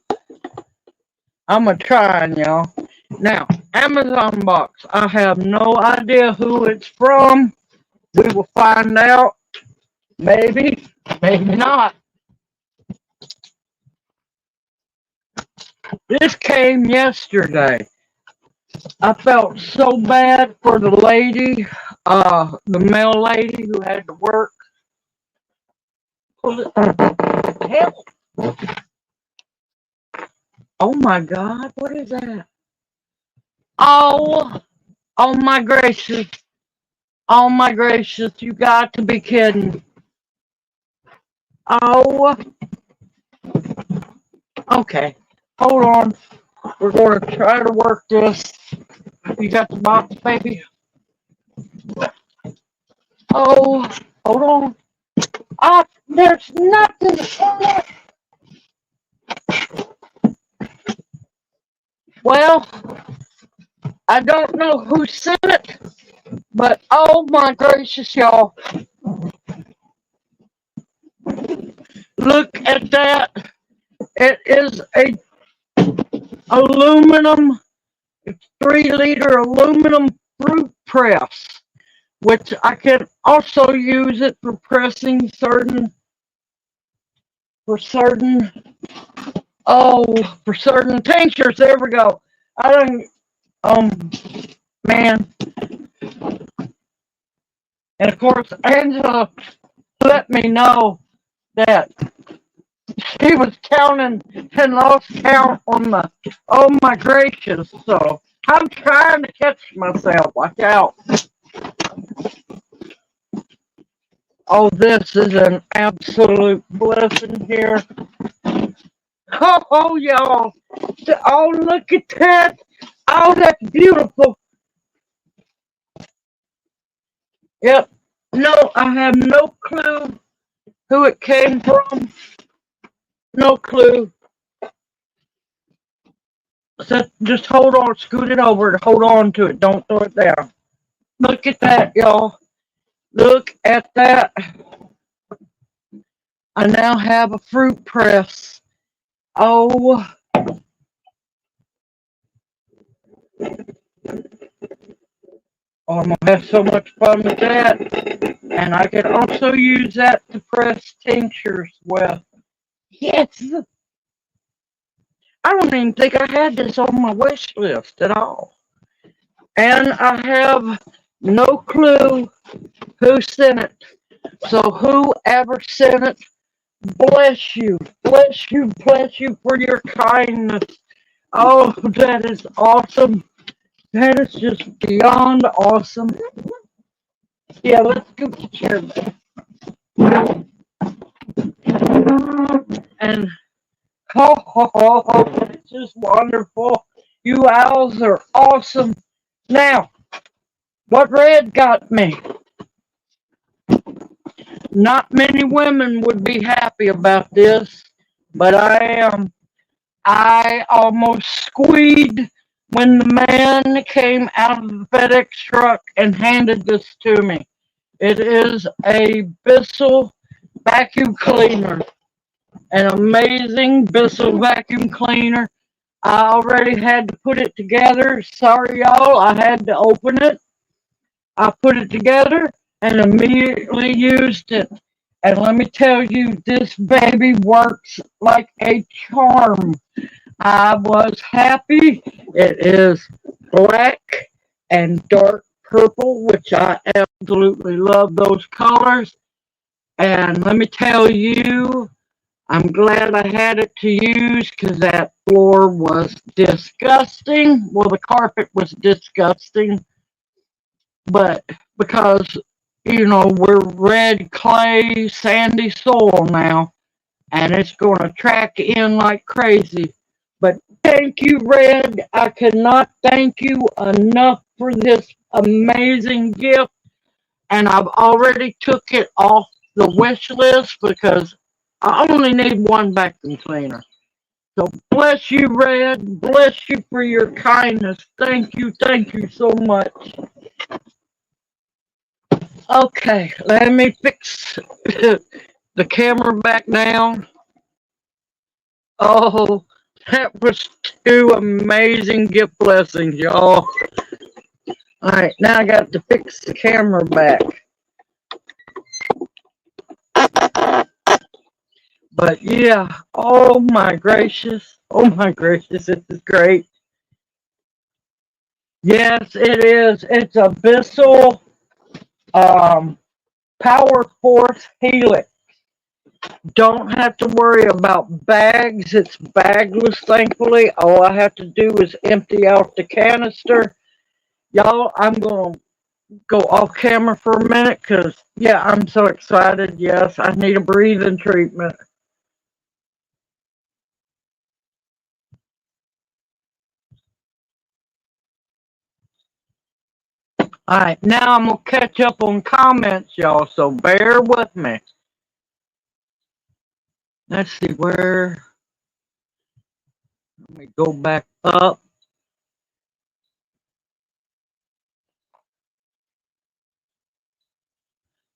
I'm going to try, y'all. Now, Amazon box. I have no idea who it's from. We will find out. Maybe, maybe not. This came yesterday. I felt so bad for the lady, the mail lady who had to work. Help. Oh my God, what is that? Oh my gracious. Oh my gracious, you got to be kidding. Oh, okay. Hold on. We're going to try to work this. You got the box, baby? Oh, hold on. Ah, there's nothing on it. Well, I don't know who sent it, but oh my gracious, y'all. Look at that. It is a aluminum, 3-liter aluminum fruit press, which I can also use it for pressing for certain tinctures. There we go. I don't, man. And of course, Angela let me know that she was counting and lost count on oh my gracious. So I'm trying to catch myself. Watch out. Oh, this is an absolute blessing here. Oh, y'all. Oh, look at that. Oh, that's beautiful. Yep. No, I have no clue who it came from. No clue. So just hold on, scoot it over, hold on to it. Don't throw it down. Look at that, y'all. Look at that. I now have a fruit press. Oh. Oh, I'm going to have so much fun with that. And I can also use that to press tinctures with. Yes. I don't even think I had this on my wish list at all. And I have no clue who sent it. So whoever sent it, bless you. Bless you. Bless you for your kindness. Oh, that is awesome. That is just beyond awesome. Yeah, let's go to chair back. And it's just wonderful. You owls are awesome. Now, what Red got me? Not many women would be happy about this, but I am. I almost squeaked when the man came out of the FedEx truck and handed this to me. It is a Bissell vacuum cleaner, an amazing Bissell vacuum cleaner. I already had to put it together. Sorry, y'all, I had to open it. I put it together and immediately used it. And let me tell you, this baby works like a charm. I was happy. It is black and dark purple, which I absolutely love those colors. And let me tell you, I'm glad I had it to use because that floor was disgusting. Well, the carpet was disgusting, but because, we're red clay, sandy soil now, and it's going to track in like crazy. But thank you, Red. I cannot thank you enough for this amazing gift. And I've already took it off the wish list because I only need one vacuum cleaner. So bless you, Red. Bless you for your kindness. Thank you so much. Okay, let me fix the camera back down. Oh, that was 2 amazing gift blessings, y'all. Alright, now I got to fix the camera back. But yeah, oh my gracious, this is great. Yes, it is. It's a Bissell Power Force Helix. Don't have to worry about bags. It's bagless, thankfully. All I have to do is empty out the canister. Y'all, I'm going to go off camera for a minute because, yeah, I'm so excited. Yes, I need a breathing treatment. All right, now I'm going to catch up on comments, y'all, so bear with me. Let's see where. Let me go back up.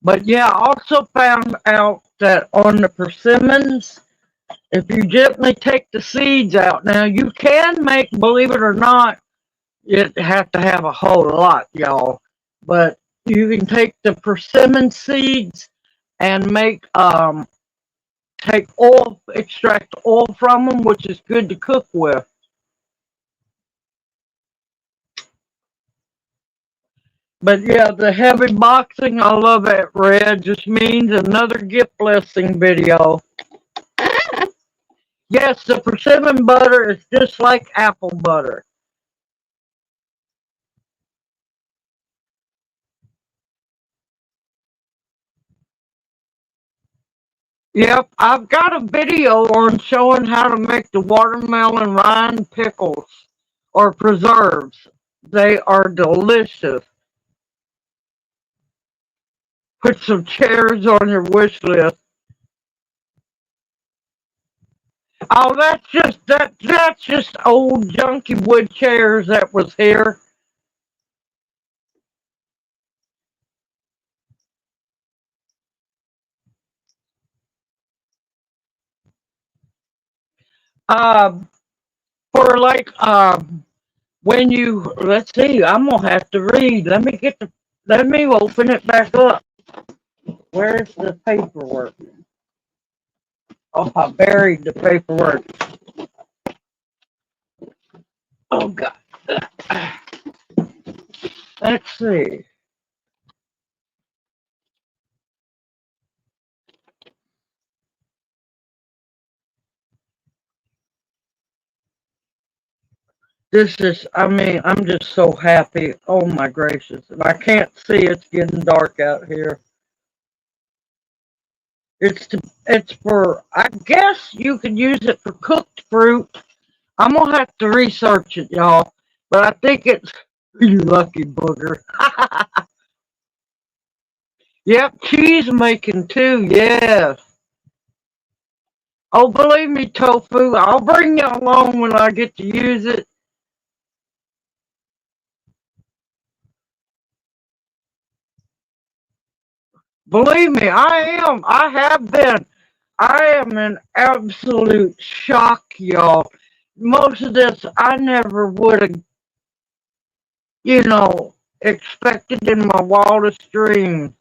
But yeah, I also found out that on the persimmons, if you gently take the seeds out, now you can make, believe it or not, you have to have a whole lot, y'all. But you can take the persimmon seeds and take oil, extract oil from them, which is good to cook with. But yeah, the heavy boxing, I love it, Red. Just means another gift blessing video. Yes, the persimmon butter is just like apple butter. Yep, I've got a video on showing how to make the watermelon rind pickles or preserves. They are delicious. Put some chairs on your wish list. Oh, that's just old junky wood chairs that was here. Uh, for like when you let's see, I'm gonna have to read. Let me open it back up. Where's the paperwork? Oh, I buried the paperwork. Oh God. Let's see. I mean, I'm just so happy. Oh my gracious. If I can't see, it's getting dark out here. It's for, I guess you could use it for cooked fruit. I'm gonna have to research it, y'all. But I think it's, you lucky booger. Yep, cheese making too, yes. Oh, believe me, tofu, I'll bring you along when I get to use it. Believe me, I am. I have been. I am in absolute shock, y'all. Most of this I never would have, you know, expected in my wildest dreams.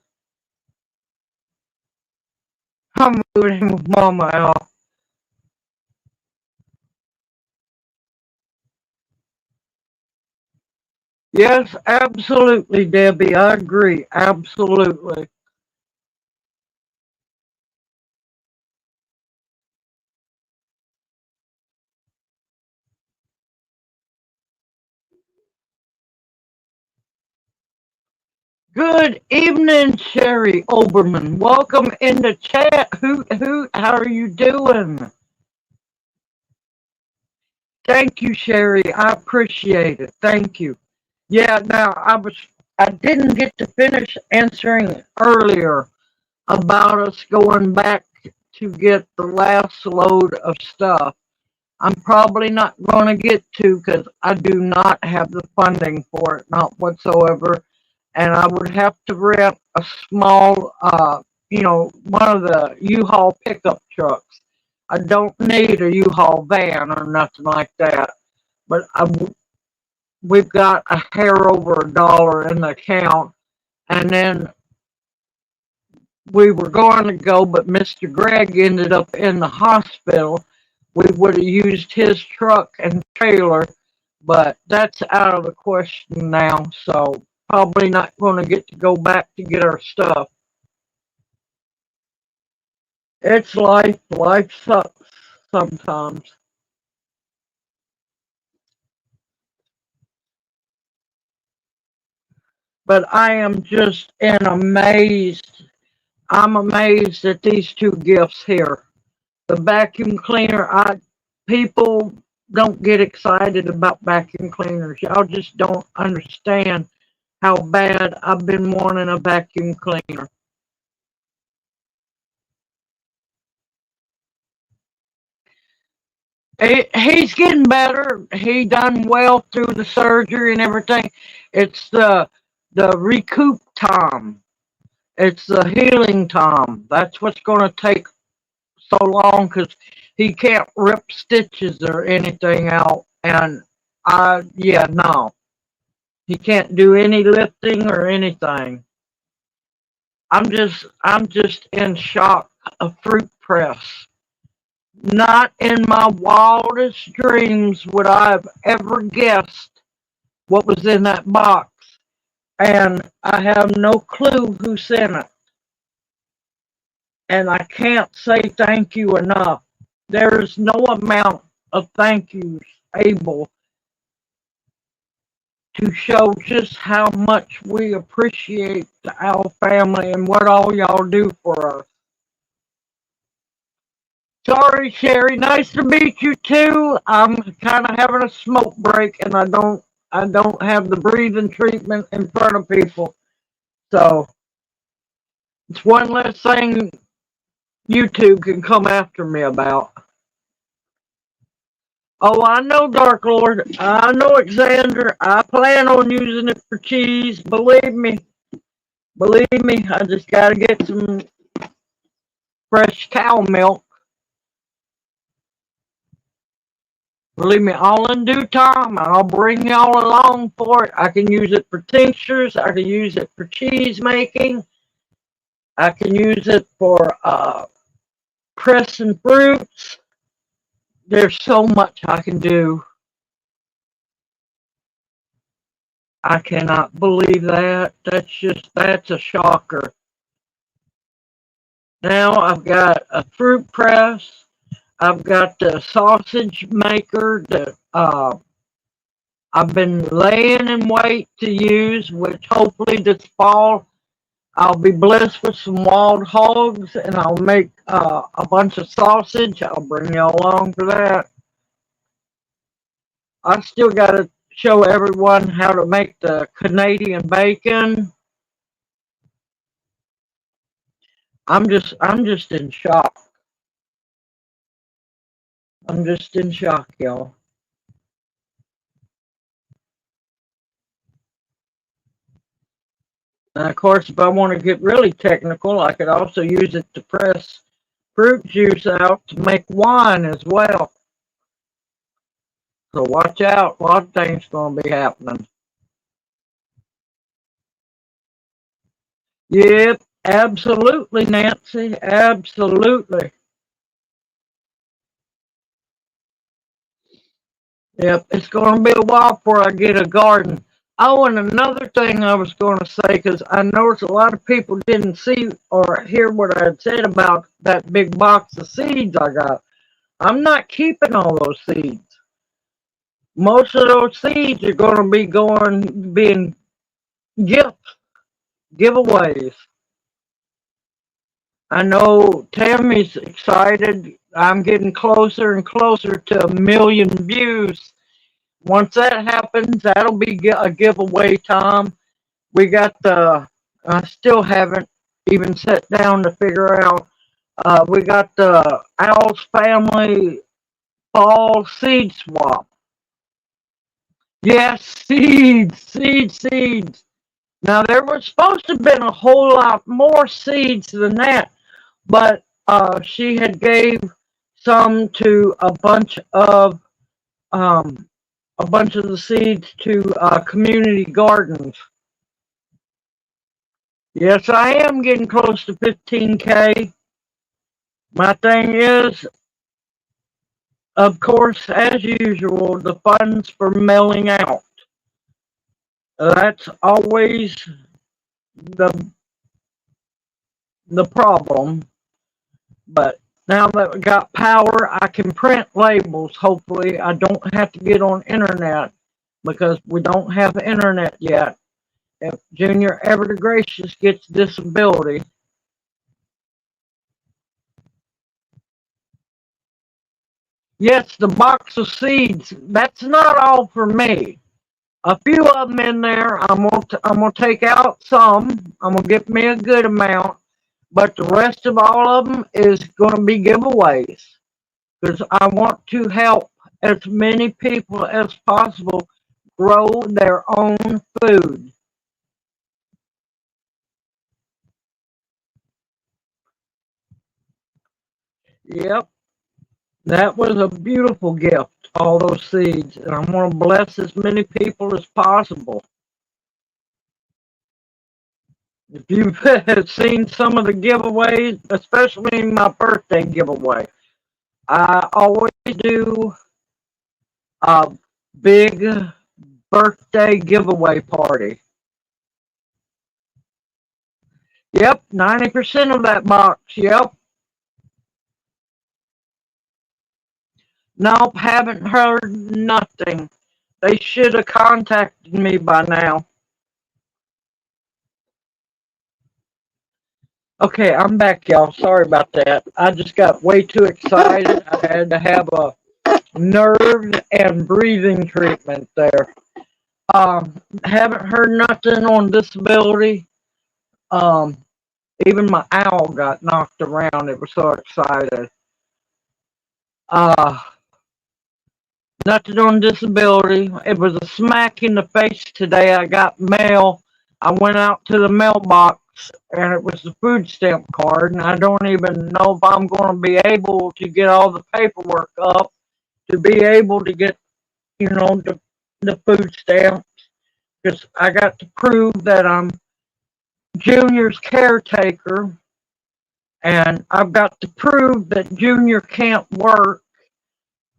I'm moving with Mama out. Yes, absolutely, Debbie. I agree. Absolutely. Good evening, Sherry Oberman. Welcome in the chat. How are you doing? Thank you, Sherry. I appreciate it. Thank you. Yeah, now I didn't get to finish answering earlier about us going back to get the last load of stuff. I'm probably not going to get to because I do not have the funding for it, not whatsoever. And I would have to rent a small, one of the U-Haul pickup trucks. I don't need a U-Haul van or nothing like that. But we've got a hair over $1 in the account. And then we were going to go, but Mr. Greg ended up in the hospital. We would have used his truck and trailer, but that's out of the question now. So probably not going to get to go back to get our stuff. It's life. Life sucks sometimes. but I am just amazed. I'm amazed at these two gifts here. The vacuum cleaner, people don't get excited about vacuum cleaners. Y'all just don't understand how bad I've been wanting a vacuum cleaner. He's getting better. He done well through the surgery and everything. It's the recoup time. It's the healing time. That's what's going to take so long because he can't rip stitches or anything out. And yeah, no, he can't do any lifting or anything. I'm just in shock. A fruit press. Not in my wildest dreams would I have ever guessed what was in that box. And I have no clue who sent it. And I can't say thank you enough. There is no amount of thank yous able to show just how much we appreciate our family and what all y'all do for us. Sorry, Sherry. Nice to meet you too. I'm kind of having a smoke break, and I don't have the breathing treatment in front of people, so it's one less thing YouTube can come after me about. Oh, I know, Dark Lord. I know, Xander. I plan on using it for cheese. Believe me. Believe me. I just got to get some fresh cow milk. Believe me, all in due time. I'll bring y'all along for it. I can use it for tinctures. I can use it for cheese making. I can use it for pressing fruits. There's so much I can do. I cannot believe that. That's a shocker. Now I've got a fruit press. I've got the sausage maker that I've been laying in wait to use, which hopefully this fall I'll be blessed with some wild hogs and I'll make a bunch of sausage. I'll bring y'all along for that. I still got to show everyone how to make the Canadian bacon. I'm just in shock. I'm just in shock, y'all. And of course, if I want to get really technical, I could also use it to press fruit juice out to make wine as well. So watch out. A lot of things going to be happening. Yep, absolutely, Nancy. Absolutely. Yep, it's going to be a while before I get a garden. Oh, and another thing I was going to say, because I noticed a lot of people didn't see or hear what I had said about that big box of seeds I got. I'm not keeping all those seeds. Most of those seeds are going to be being giveaways. I know Tammy's excited. I'm getting closer and closer to 1,000,000 views. Once that happens, that'll be a giveaway time. We got I still haven't even sat down to figure out. We got the OWLS family fall seed swap. Yes, seeds. Now, there was supposed to have been a whole lot more seeds than that, but she had gave some to a bunch of the seeds to community gardens. Yes, I am getting close to 15K. My thing is, of course, as usual, the funds for mailing out. That's always the problem. But now that we got power, I can print labels. Hopefully, I don't have to get on internet because we don't have internet yet. if Junior ever the gracious gets disability. Yes, the box of seeds, that's not all for me. A few of them in there, I'm gonna take out some. I'm gonna get me a good amount, but the rest of all of them is gonna be giveaways because I want to help as many people as possible grow their own food. Yep, that was a beautiful gift, all those seeds, and I'm gonna bless as many people as possible. If you've seen some of the giveaways, especially my birthday giveaway, I always do a big birthday giveaway party. Yep, 90% of that box. Yep. Nope, haven't heard nothing. They should have contacted me by now. Okay, I'm back, y'all. Sorry about that. I just got way too excited. I had to have a nerve and breathing treatment there. Haven't heard nothing on disability. Um, Even my owl got knocked around. It was so excited. Uh, Nothing on disability. It was a smack in the face today. I got mail. I went out to the mailbox and it was the food stamp card. And I don't even know if I'm going to be able to get all the paperwork up to be able to get, the food stamps. Because I got to prove that I'm Junior's caretaker. And I've got to prove that Junior can't work.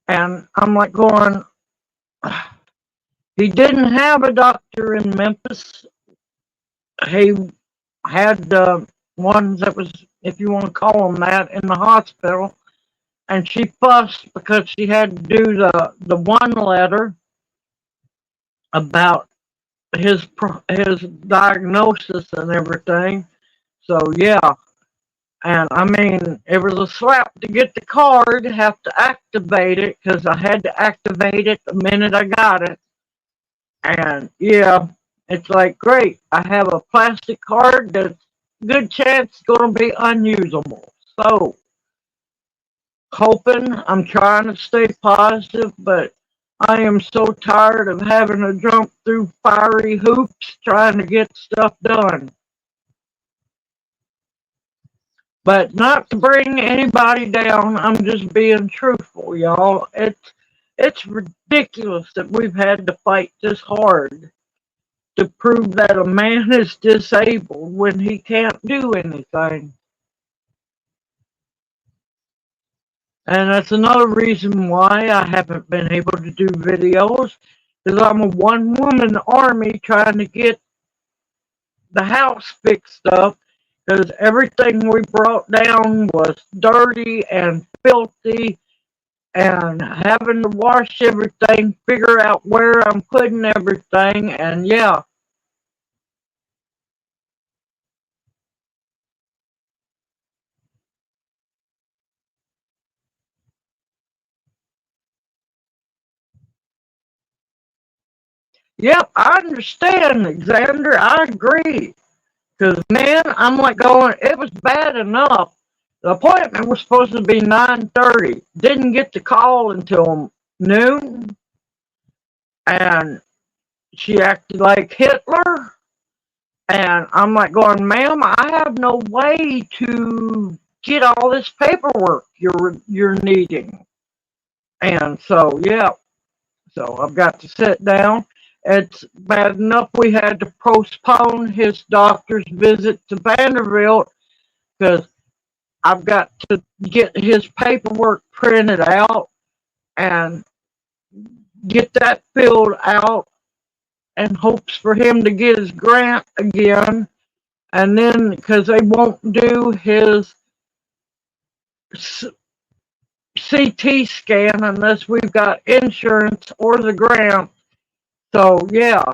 And I'm like going, he didn't have a doctor in Memphis. He had ones that was, if you want to call them that, in the hospital. And she fussed because she had to do the one letter about his diagnosis and everything. So yeah, and I mean, it was a slap to get the card, have to activate it because I had to activate it the minute I got it. And yeah, it's like, great, I have a plastic card that's good chance going to be unusable. So, I'm trying to stay positive, but I am so tired of having to jump through fiery hoops trying to get stuff done. But not to bring anybody down, I'm just being truthful, y'all. It's ridiculous that we've had to fight this hard to prove that a man is disabled when he can't do anything. And that's another reason why I haven't been able to do videos, because I'm a one-woman army trying to get the house fixed up, because everything we brought down was dirty and filthy, and having to wash everything, figure out where I'm putting everything, and yeah. Yep, I understand, Xander. I agree. Because, man, I'm like going, it was bad enough. The appointment was supposed to be 9:30. Didn't get the call until noon. And she acted like Hitler. And I'm like going, ma'am, I have no way to get all this paperwork you're needing. And so, yeah. So I've got to sit down. It's bad enough we had to postpone his doctor's visit to Vanderbilt because I've got to get his paperwork printed out and get that filled out in hopes for him to get his grant again. And then, because they won't do his CT scan unless we've got insurance or the grant. So, yeah.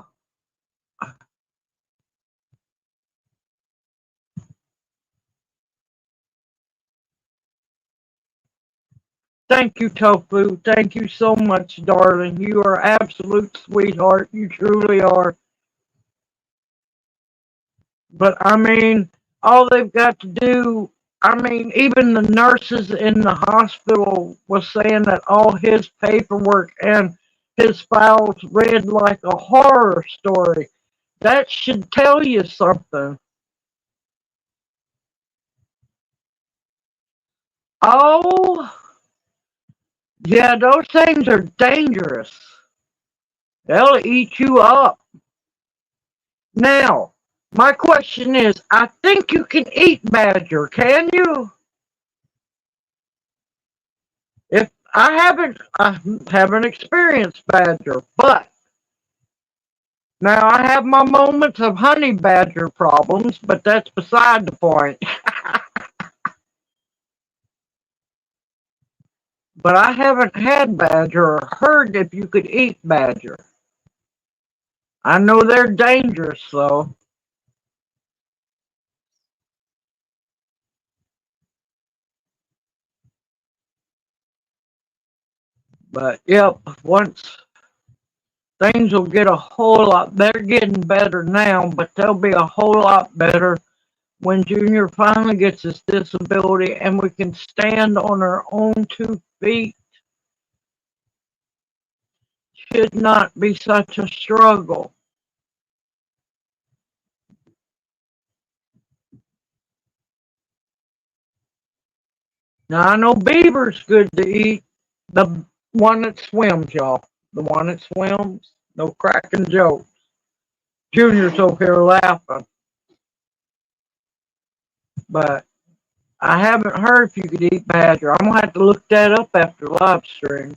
Thank you, Tofu. Thank you so much, darling. You are absolute sweetheart. You truly are. But I mean, all they've got to do, I mean, even the nurses in the hospital was saying that all his paperwork and his files read like a horror story. That should tell you something. Oh, yeah, those things are dangerous. They'll eat you up. Now, my question is, I think you can eat badger, can you? If I haven't experienced badger, but now I have my moments of honey badger problems, but that's beside the point. But I haven't had badger or heard if you could eat badger. I know they're dangerous though. But yep, once things will get a whole lot, they're getting better now, but they'll be a whole lot better when Junior finally gets his disability and we can stand on our own 2 feet. Should not be such a struggle. Now I know beaver's good to eat. The one that swims, y'all. The one that swims. No cracking jokes. Junior's over here laughing. But I haven't heard if you could eat badger. I'm gonna have to look that up after live stream.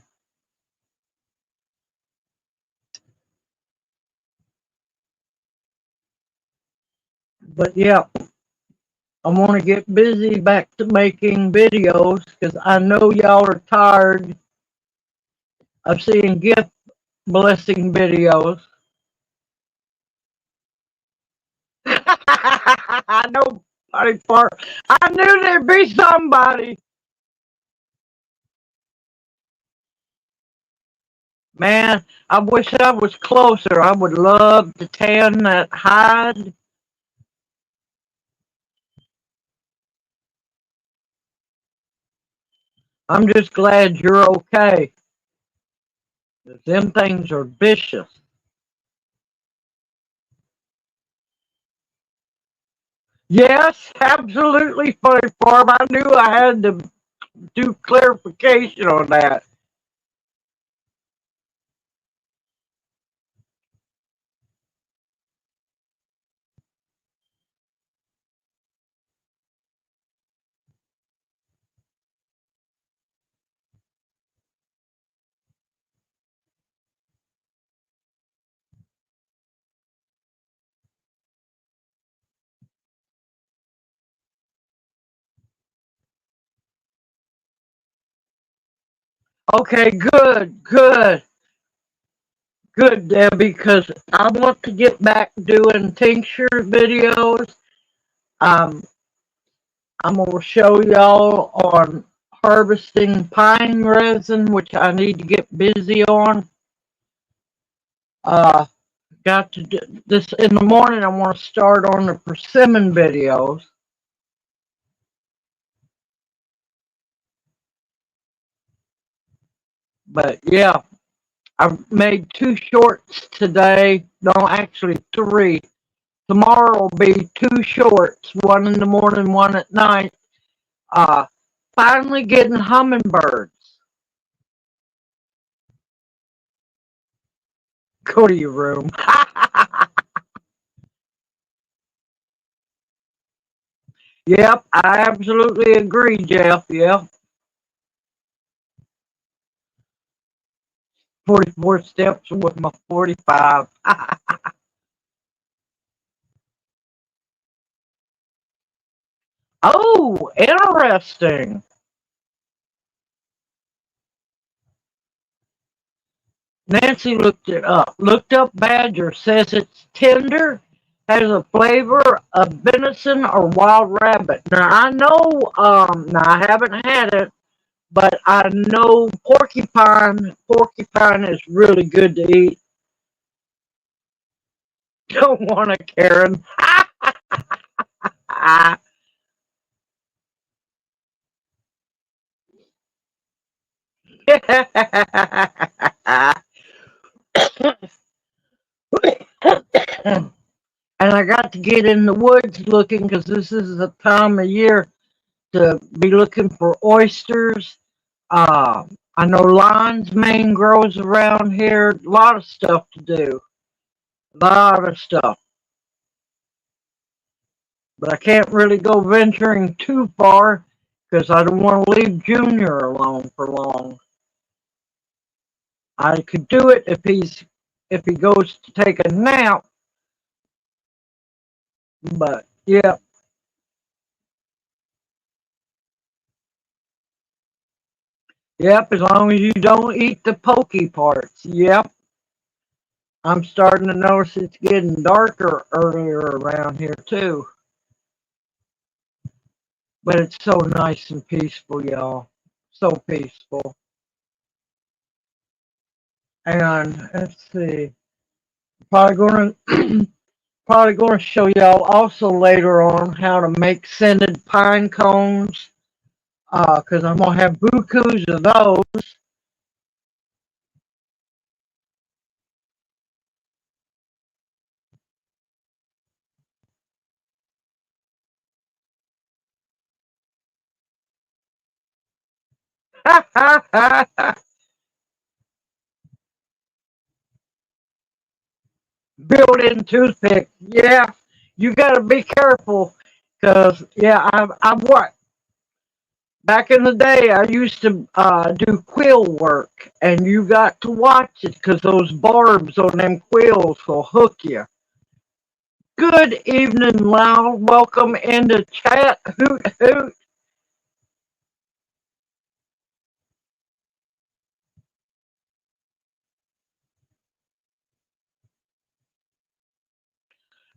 But yeah, I want to get busy back to making videos because I know y'all are tired of seeing gift blessing videos. I know, I knew there'd be somebody. Man, I wish I was closer. I would love to tan that hide. I'm just glad you're okay. Them things are vicious. Yes, absolutely, funny farm. I knew I had to do clarification on that. Okay, good, Debbie, because I want to get back doing tincture videos. Um, I'm gonna show y'all on harvesting pine resin, which I need to get busy on. Uh, got to do this in the morning. I want to start on the persimmon videos. But yeah, I made 2 shorts today. No, actually 3. Tomorrow will be 2 shorts, one in the morning, one at night. Uh, Finally getting hummingbirds. Go to your room. Yep, I absolutely agree, Jeff. Yep. 44 steps with my 45. Oh, interesting. Nancy looked it up. Looked up badger, says it's tender, has a flavor of venison or wild rabbit. Now I know, now I haven't had it, But I know porcupine is really good to eat. Don't want a Karen. And I got to get in the woods looking because this is the time of year to be looking for oysters. Uh, I know lion's mane grows around here. A lot of stuff to do. A lot of stuff. But I can't really go venturing too far because I don't want to leave Junior alone for long. I could do it if he goes to take a nap, but yeah. Yep, as long as you don't eat the pokey parts. Yep. I'm starting to notice it's getting darker earlier around here too. But it's so nice and peaceful, y'all. So peaceful. And let's see. Probably gonna probably gonna show y'all also later on how to make scented pine cones. Cause I'm gonna have bukus of those. Built-in toothpick. Yeah, you got to be careful because yeah, I've what back in the day I used to do quill work, and you got to watch it because those barbs on them quills will hook you. Good evening, Loud. Welcome into chat. Hoot hoot.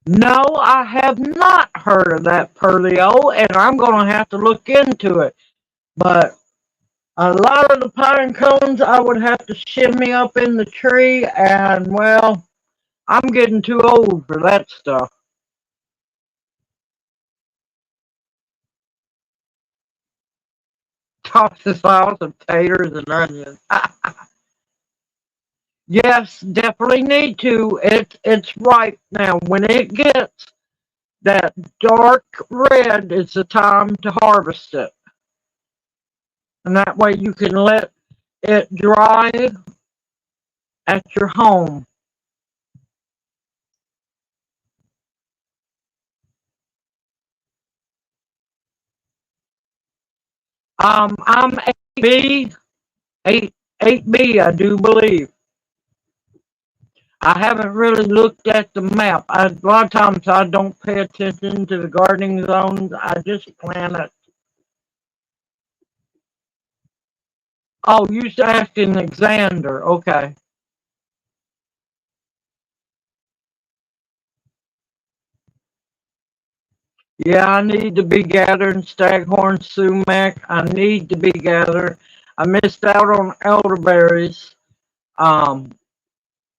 No, I have not heard of that Pearlio, and I'm going to have to look into it. But a lot of the pine cones I would have to shimmy up in the tree, and well, I'm getting too old for that stuff. Toss the sauce of taters and onions. Yes, definitely need to. It's right now. When it gets that dark red, it's the time to harvest it, and that way you can let it dry at your home. I'm 8B, 8B, I do believe. I haven't really looked at the map. A lot of times I don't pay attention to the gardening zones. I just plant it. Oh, you are asking Alexander. Okay. Yeah, I need to be gathering staghorn sumac. I need to be gathering. I missed out on elderberries. Um,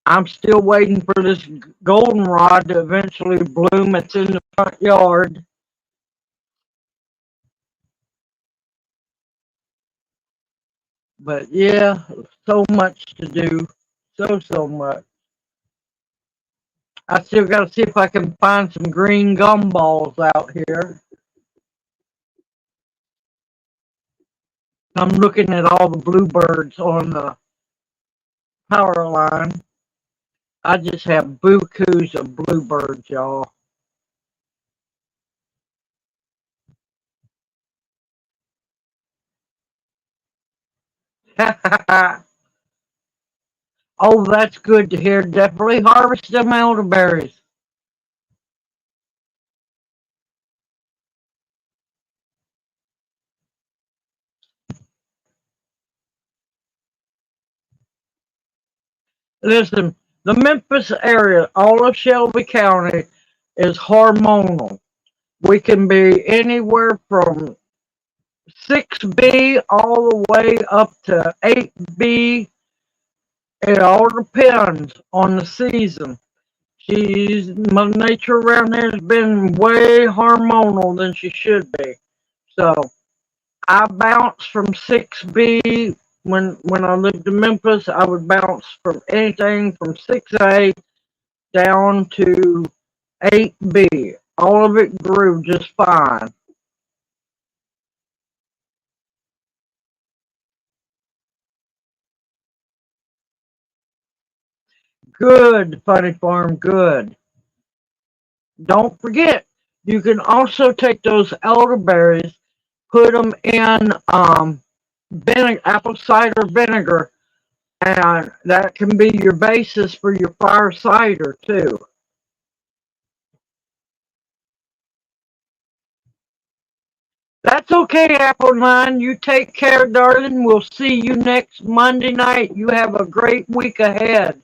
I'm still waiting for this goldenrod to eventually bloom. It's in the front yard. But yeah, so much to do. So much. I still got to see if I can find some green gumballs out here. I'm looking at all the bluebirds on the power line. I just have bukus of bluebirds, y'all. Oh, that's good to hear. Definitely harvest them elderberries. Listen, the Memphis area, all of Shelby County, is hormonal. We can be anywhere from 6B all the way up to 8B. It all depends on the season. Mother Nature around here has been way hormonal than she should be. So I bounced from 6B when I lived in Memphis. I would bounce from anything from 6A down to 8B. All of it grew just fine. Good, Funny Farm, good. Don't forget, you can also take those elderberries, put them in apple cider vinegar, and that can be your basis for your fire cider too. That's okay, Apple Nine. You take care, darling. We'll see you next Monday night. You have a great week ahead.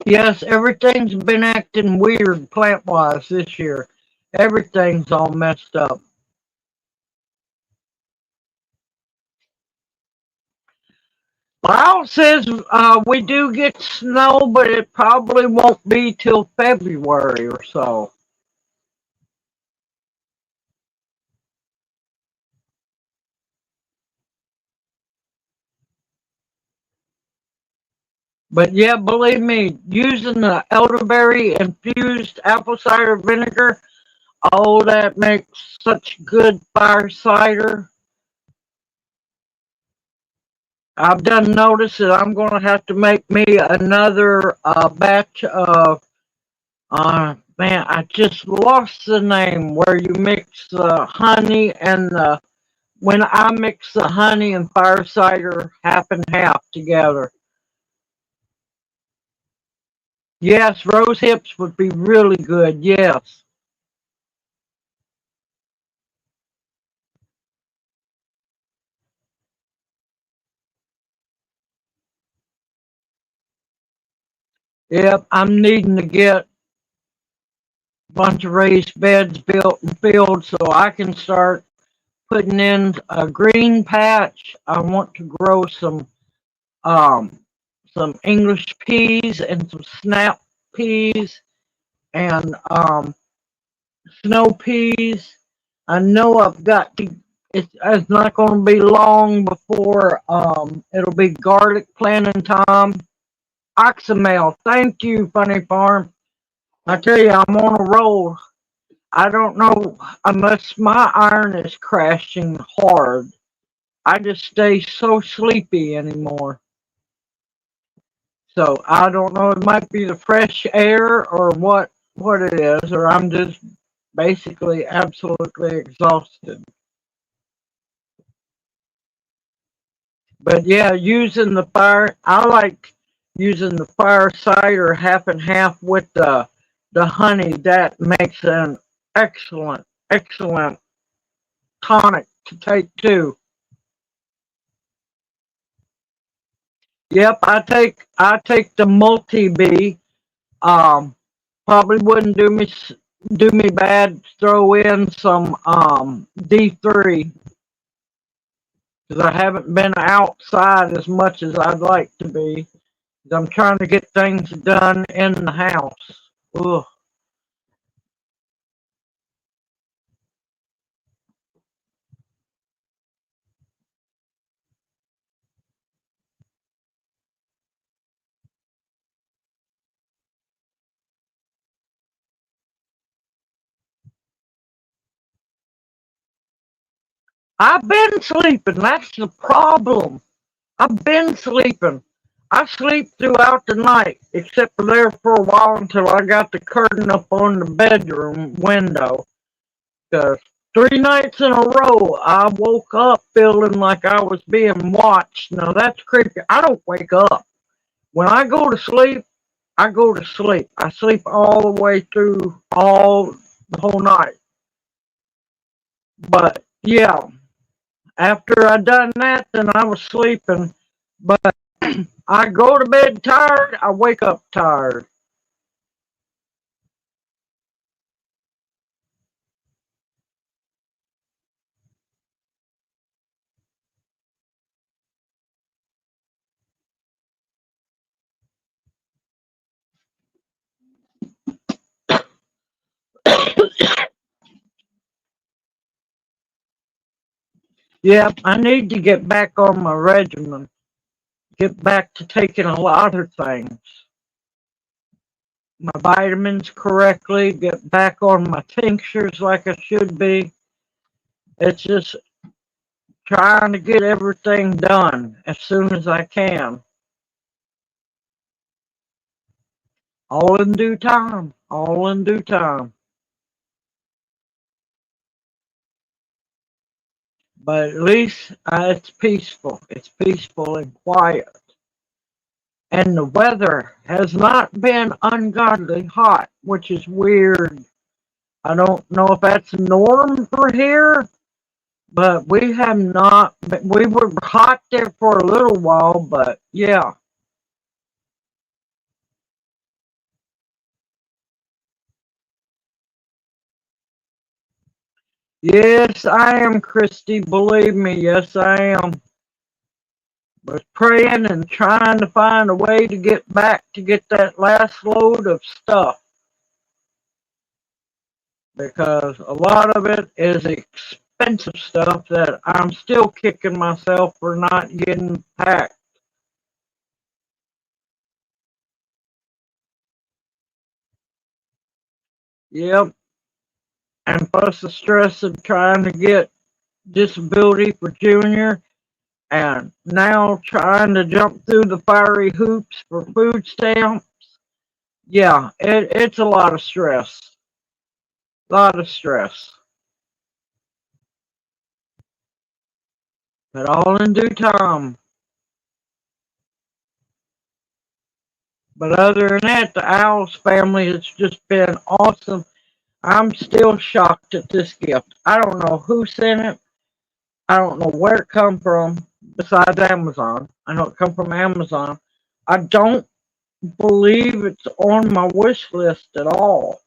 Yes, everything's been acting weird plant-wise this year. Everything's all messed up. Well, says we do get snow, but it probably won't be till February or so. But yeah, believe me, using the elderberry infused apple cider vinegar, oh, that makes such good fire cider. I've done notice that I'm going to have to make me another batch of, man, I just lost the name where you mix the honey and when I mix the honey and fire cider half and half together. Yes, rose hips would be really good. Yes. Yep, I'm needing to get a bunch of raised beds built and filled so I can start putting in a green patch. I want to grow um some English peas and some snap peas and snow peas. I know I've got to. It's not going to be long before it'll be garlic planting time. Oxymel, thank you, Funny Farm. I tell you, I'm on a roll. I don't know unless my iron is crashing hard. I just stay so sleepy anymore. So I don't know. It might be the fresh air or what it is, or I'm just basically absolutely exhausted. But yeah, using the fire, I like using the fire cider half and half with the honey. That makes an excellent tonic to take too. Yep, I take the multi B. Um, Probably wouldn't do me bad. Throw in some D3 because I haven't been outside as much as I'd like to be. I'm trying to get things done in the house. Ugh. I've been sleeping. That's the problem. I've been sleeping. I sleep throughout the night, except for there for a while until I got the curtain up on the bedroom window. 'Cause 3 nights in a row, I woke up feeling like I was being watched. Now that's creepy. I don't wake up. When I go to sleep, I go to sleep. I sleep all the way through all the whole night. But yeah, after I done that, then I was sleeping. But I go to bed tired, I wake up tired. Yep, I need to get back on my regimen, get back to taking a lot of things, my vitamins correctly, get back on my tinctures like I should be. It's just trying to get everything done as soon as I can. All in due time. All in due time. But at least it's peaceful. It's peaceful and quiet. And the weather has not been ungodly hot, which is weird. I don't know if that's norm for here, but we have not. We were hot there for a little while, but yeah. Yes, I am, Christy. Believe me, yes, I am. Was praying and trying to find a way to get back to get that last load of stuff because a lot of it is expensive stuff that I'm still kicking myself for not getting packed. Yep, and plus the stress of trying to get disability for Junior and now trying to jump through the fiery hoops for food stamps. Yeah, it's a lot of stress. A lot of stress. But all in due time. But other than that, the OWLS family has just been awesome. I'm still shocked at this gift. I don't know who sent it. I don't know where it come from besides Amazon. I know it come from Amazon. I don't believe it's on my wish list at all.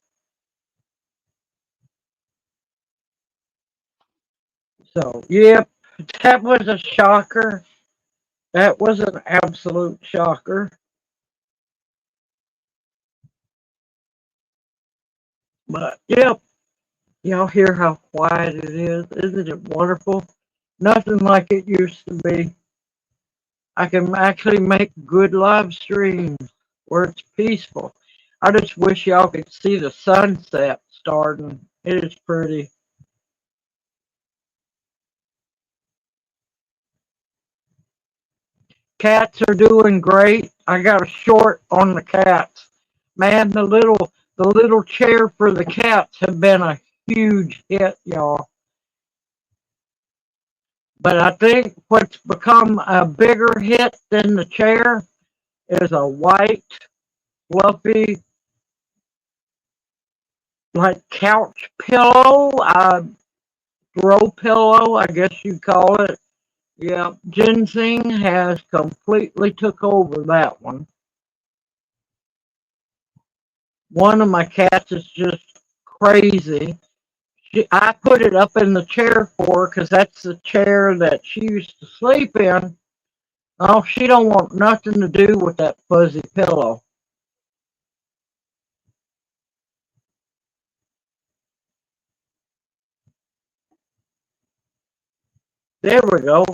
So, yep, that was a shocker. That was an absolute shocker. But, yep, y'all hear how quiet it is? Isn't it wonderful? Nothing like it used to be. I can actually make good live streams where it's peaceful. I just wish y'all could see the sunset starting. It is pretty. Cats are doing great. I got a short on the cats. Man, the little chair for the cats have been a huge hit, y'all. But I think what's become a bigger hit than the chair is a white, fluffy, like couch pillow, throw pillow, I guess you'd call it. Yeah, ginseng has completely took over that one. One of my cats is just crazy. I put it up in the chair for her because that's the chair that she used to sleep in. Oh, she don't want nothing to do with that fuzzy pillow. There we go.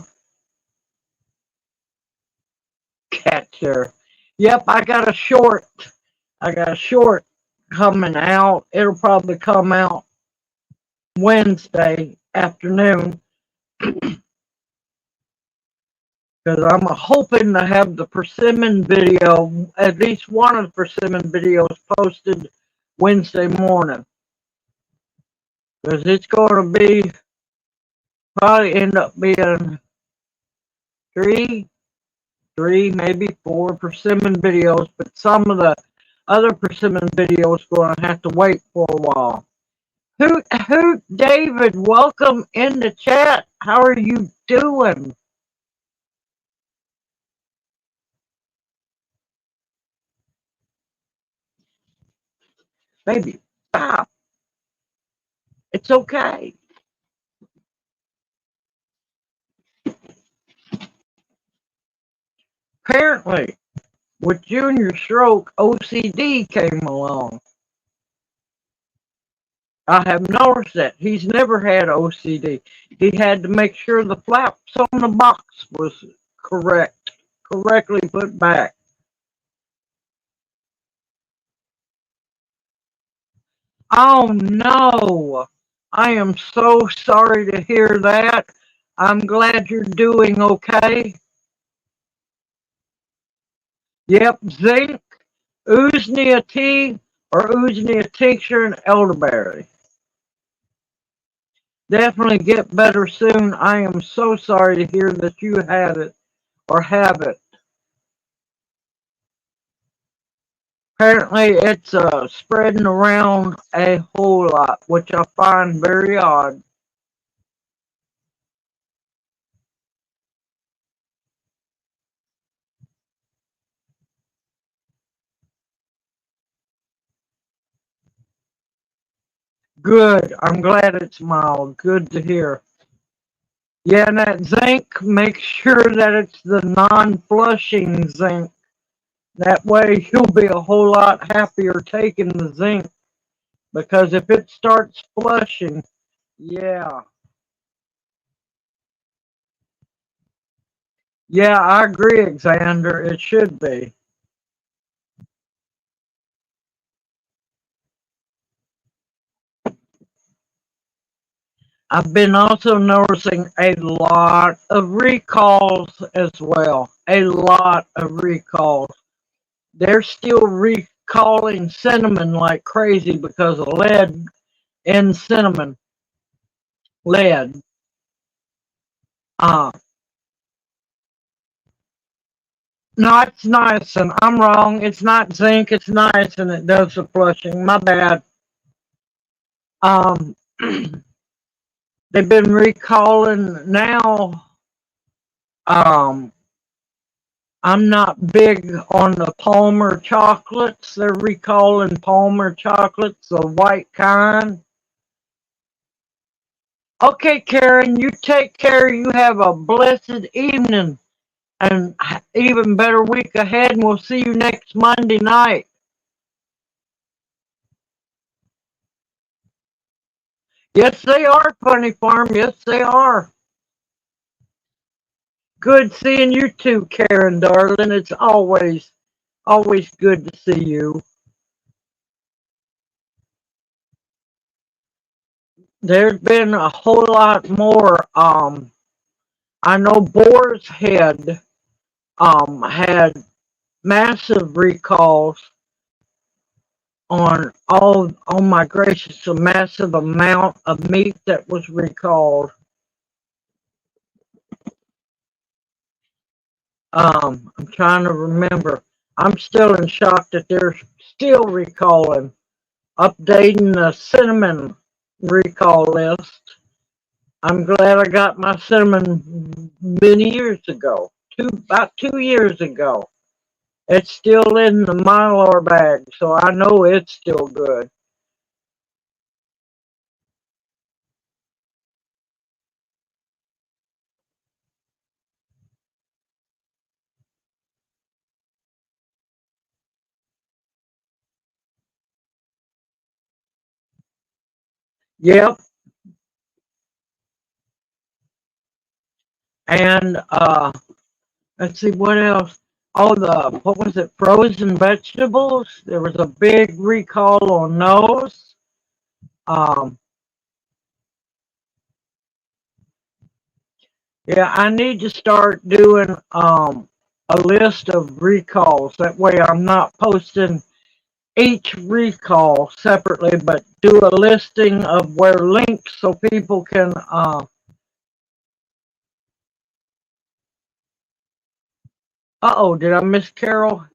Cat chair. Yep, I got a short. I got a short coming out. It'll probably come out Wednesday afternoon because I'm hoping to have the persimmon video, at least one of the persimmon videos posted Wednesday morning. Because it's going to be, probably end up being three, maybe four persimmon videos, but some of the other persimmon videos going to have to wait for a while. Hoot, David, welcome in the chat. How are you doing? Baby, stop. It's okay. Apparently, with Junior stroke, OCD came along. I have noticed that. He's never had OCD. He had to make sure the flaps on the box was correctly put back. Oh no! I am so sorry to hear that. I'm glad you're doing okay. Yep, zinc, Usnea tea, or Usnea tincture and elderberry. Definitely get better soon. I am so sorry to hear that you had it or have it. Apparently, it's spreading around a whole lot, which I find very odd. Good. I'm glad it's mild. Good to hear. Yeah, and that zinc, make sure that it's the non-flushing zinc. That way you'll be a whole lot happier taking the zinc. Because if it starts flushing, yeah. Yeah, I agree, Alexander. It should be. I've been also noticing a lot of recalls as well. A lot of recalls. They're still recalling cinnamon like crazy because of lead in cinnamon. Lead. Uh, no, it's niacin. I'm wrong. It's not zinc. It's niacin that does the flushing. My bad. Um, they've been recalling now. Um, I'm not big on the Palmer chocolates. They're recalling Palmer chocolates, the white kind. Okay, Karen, you take care. You have a blessed evening and even better week ahead, and we'll see you next Monday night. Yes, they are, Funny Farm. Yes, they are. Good seeing you too, Karen, darling. It's always good to see you. There's been a whole lot more. I know Boar's Head had massive recalls on all. Oh my gracious, a massive amount of meat that was recalled. I'm trying to remember. I'm still in shock that they're still recalling, updating the cinnamon recall list. I'm glad I got my cinnamon many years ago, about 2 years ago. It's still in the Mylar bag, so I know it's still good. Yep. And let's see what else. Oh, what was it? Frozen vegetables. There was a big recall on those. Um, yeah, I need to start doing a list of recalls. That way, I'm not posting each recall separately, but do a listing of where links so people can. Uh-oh, did I miss Carol?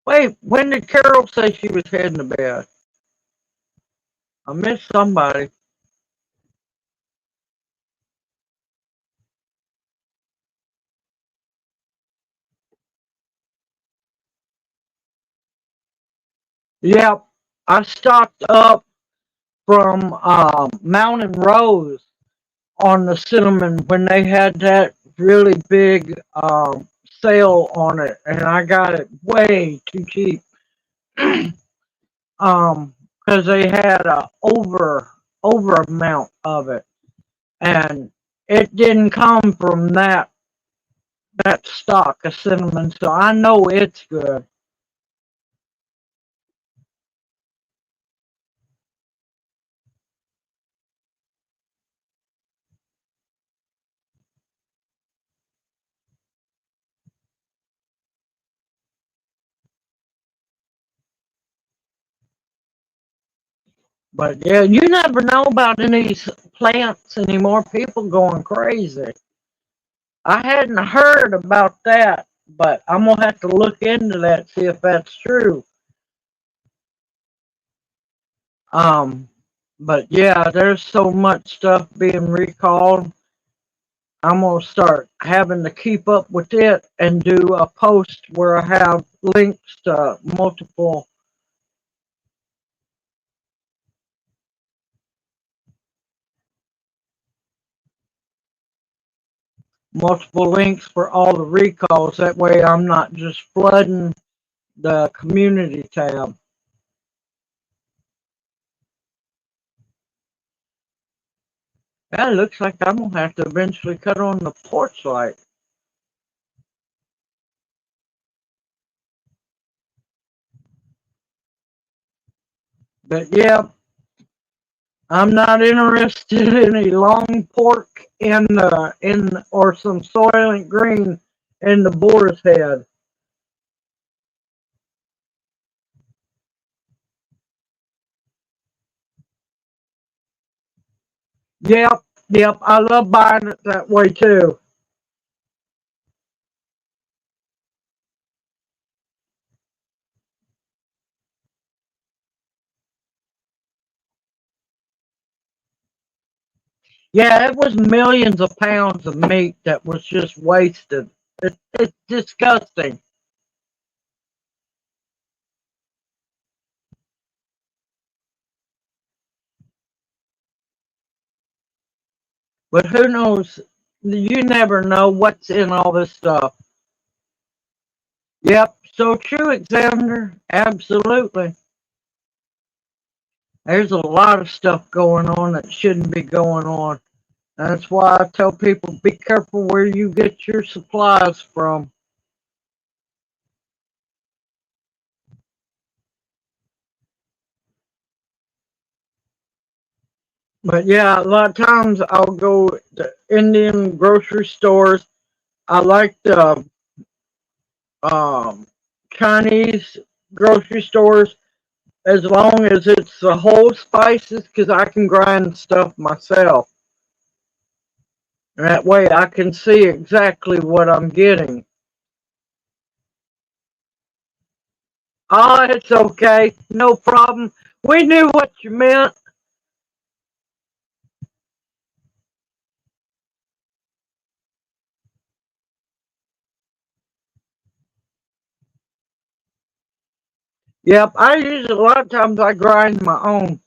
Wait, when did Carol say she was heading to bed? I missed somebody. Yep, I stocked up from Mountain Rose on the cinnamon when they had that really big sale on it, and I got it way too cheap. Because they had a over amount of it, and it didn't come from that stock of cinnamon, so I know it's good. But yeah, you never know about any of these plants anymore. People going crazy. I hadn't heard about that, but I'm gonna have to look into that, see if that's true. Um, but yeah, there's so much stuff being recalled. I'm gonna start having to keep up with it and do a post where I have links to multiple links for all the recalls. That way I'm not just flooding the community tab. That looks like I'm gonna have to eventually cut on the porch light. But yeah, I'm not interested in a long pork in or some Soylent Green in the boar's head. Yep, yep, I love buying it that way too. Yeah, it was millions of pounds of meat that was just wasted. It's disgusting. But who knows? You never know what's in all this stuff. Yep, so true, Alexander. Absolutely. There's a lot of stuff going on that shouldn't be going on. That's why I tell people be careful where you get your supplies from. But yeah, a lot of times I'll go to Indian grocery stores. I like the um, Chinese grocery stores as long as it's the whole spices because I can grind stuff myself. That way I can see exactly what I'm getting. Oh, it's okay. No problem. We knew what you meant. Yep, I use it a lot of times. I grind my own.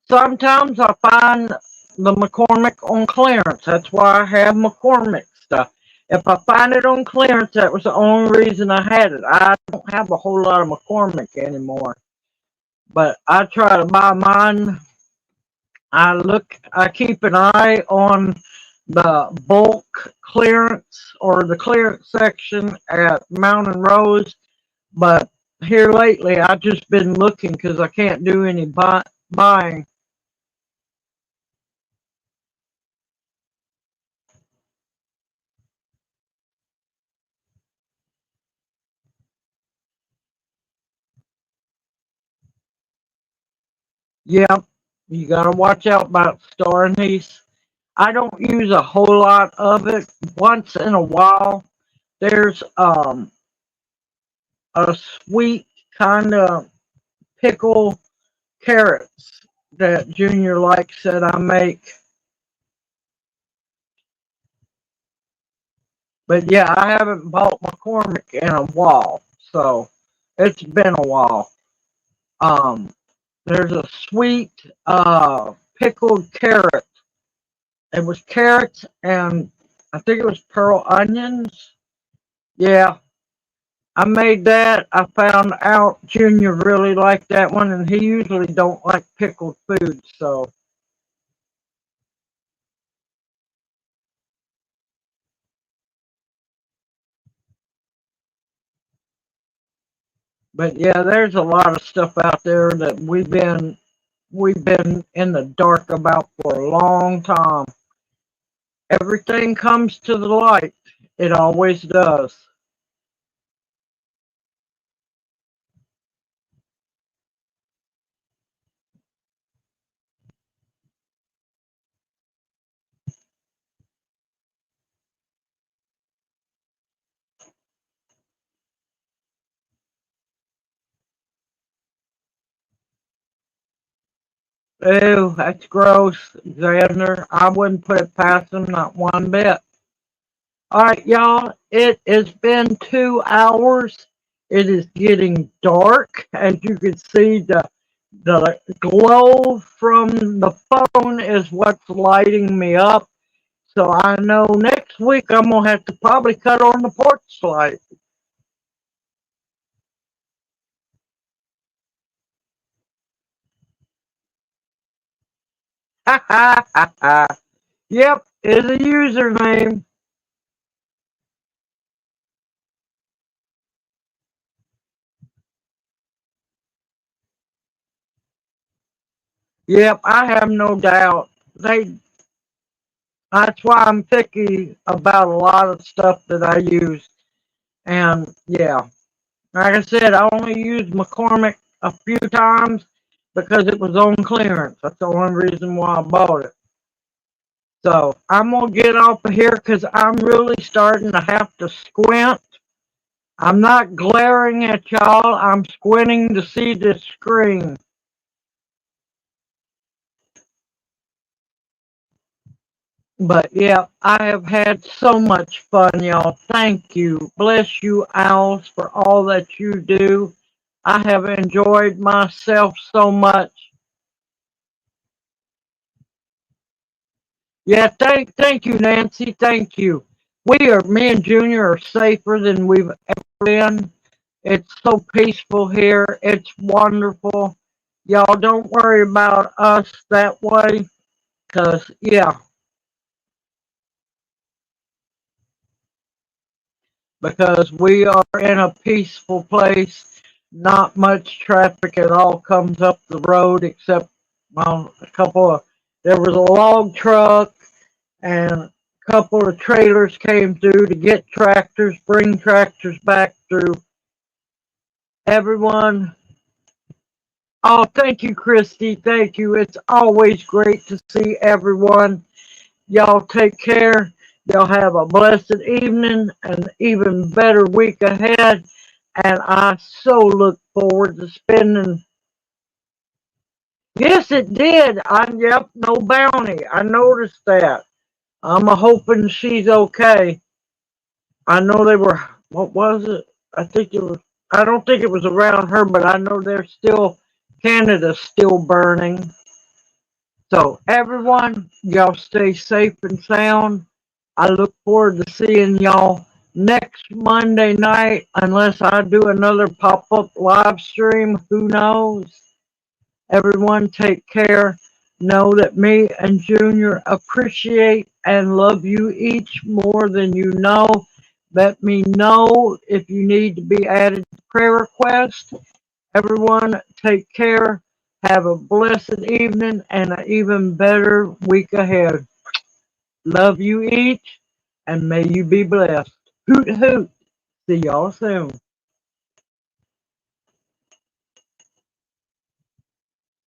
Sometimes I find the McCormick on clearance. That's why I have McCormick stuff. If I find it on clearance, that was the only reason I had it. I don't have a whole lot of McCormick anymore. But I try to buy mine. I keep an eye on the bulk clearance or the clearance section at Mountain Rose. But here lately, I've just been looking because I can't do any buying. Yeah, you got to watch out about star anise. I don't use a whole lot of it. Once in a while, there's a sweet kind of pickle carrots that Junior likes that I make. But yeah, I haven't bought McCormick in a while, so it's been a while. Um, there's a sweet pickled carrot. It was carrots and I think it was pearl onions. Yeah, I made that. I found out Junior really liked that one, and he usually don't like pickled food. So, but yeah, there's a lot of stuff out there that we've been in the dark about for a long time. Everything comes to the light. It always does. Oh, that's gross, Xander. I wouldn't put it past him, not one bit. All right, y'all, it has been 2 hours. It is getting dark. As you can see, the glow from the phone is what's lighting me up. So I know next week I'm going to have to probably cut on the porch light. Ha ha ha ha. Yep, is a username. Yep, I have no doubt. That's why I'm picky about a lot of stuff that I use. And yeah, like I said, I only used McCormick a few times because it was on clearance. That's the only reason why I bought it. So I'm gonna get off of here because I'm really starting to have to squint. I'm not glaring at y'all. I'm squinting to see this screen. But yeah, I have had so much fun, y'all. Thank you. Bless you, Owls, for all that you do. I have enjoyed myself so much. Yeah, thank you, Nancy. Thank you. Me and Junior are safer than we've ever been. It's so peaceful here. It's wonderful. Y'all don't worry about us that way, cause yeah, because we are in a peaceful place. Not much traffic at all comes up the road except well, there was a log truck and a couple of trailers came through to get tractors, bring tractors back through. Everyone, oh, thank you, Christy. Thank you. It's always great to see everyone. Y'all take care. Y'all have a blessed evening, an even better week ahead. And I so look forward to spending. Yes, it did. Yep, no bounty. I noticed that. I'm a hoping she's okay. I know they were, what was it? I think it was, I don't think it was around her, but I know they're still, Canada's still burning. So, everyone, y'all stay safe and sound. I look forward to seeing y'all next Monday night, unless I do another pop up live stream. Who knows? Everyone, take care. Know that me and Junior appreciate and love you each more than you know. Let me know if you need to be added to prayer request. Everyone, take care. Have a blessed evening and an even better week ahead. Love you each, and may you be blessed. Hoot hoot. See y'all soon.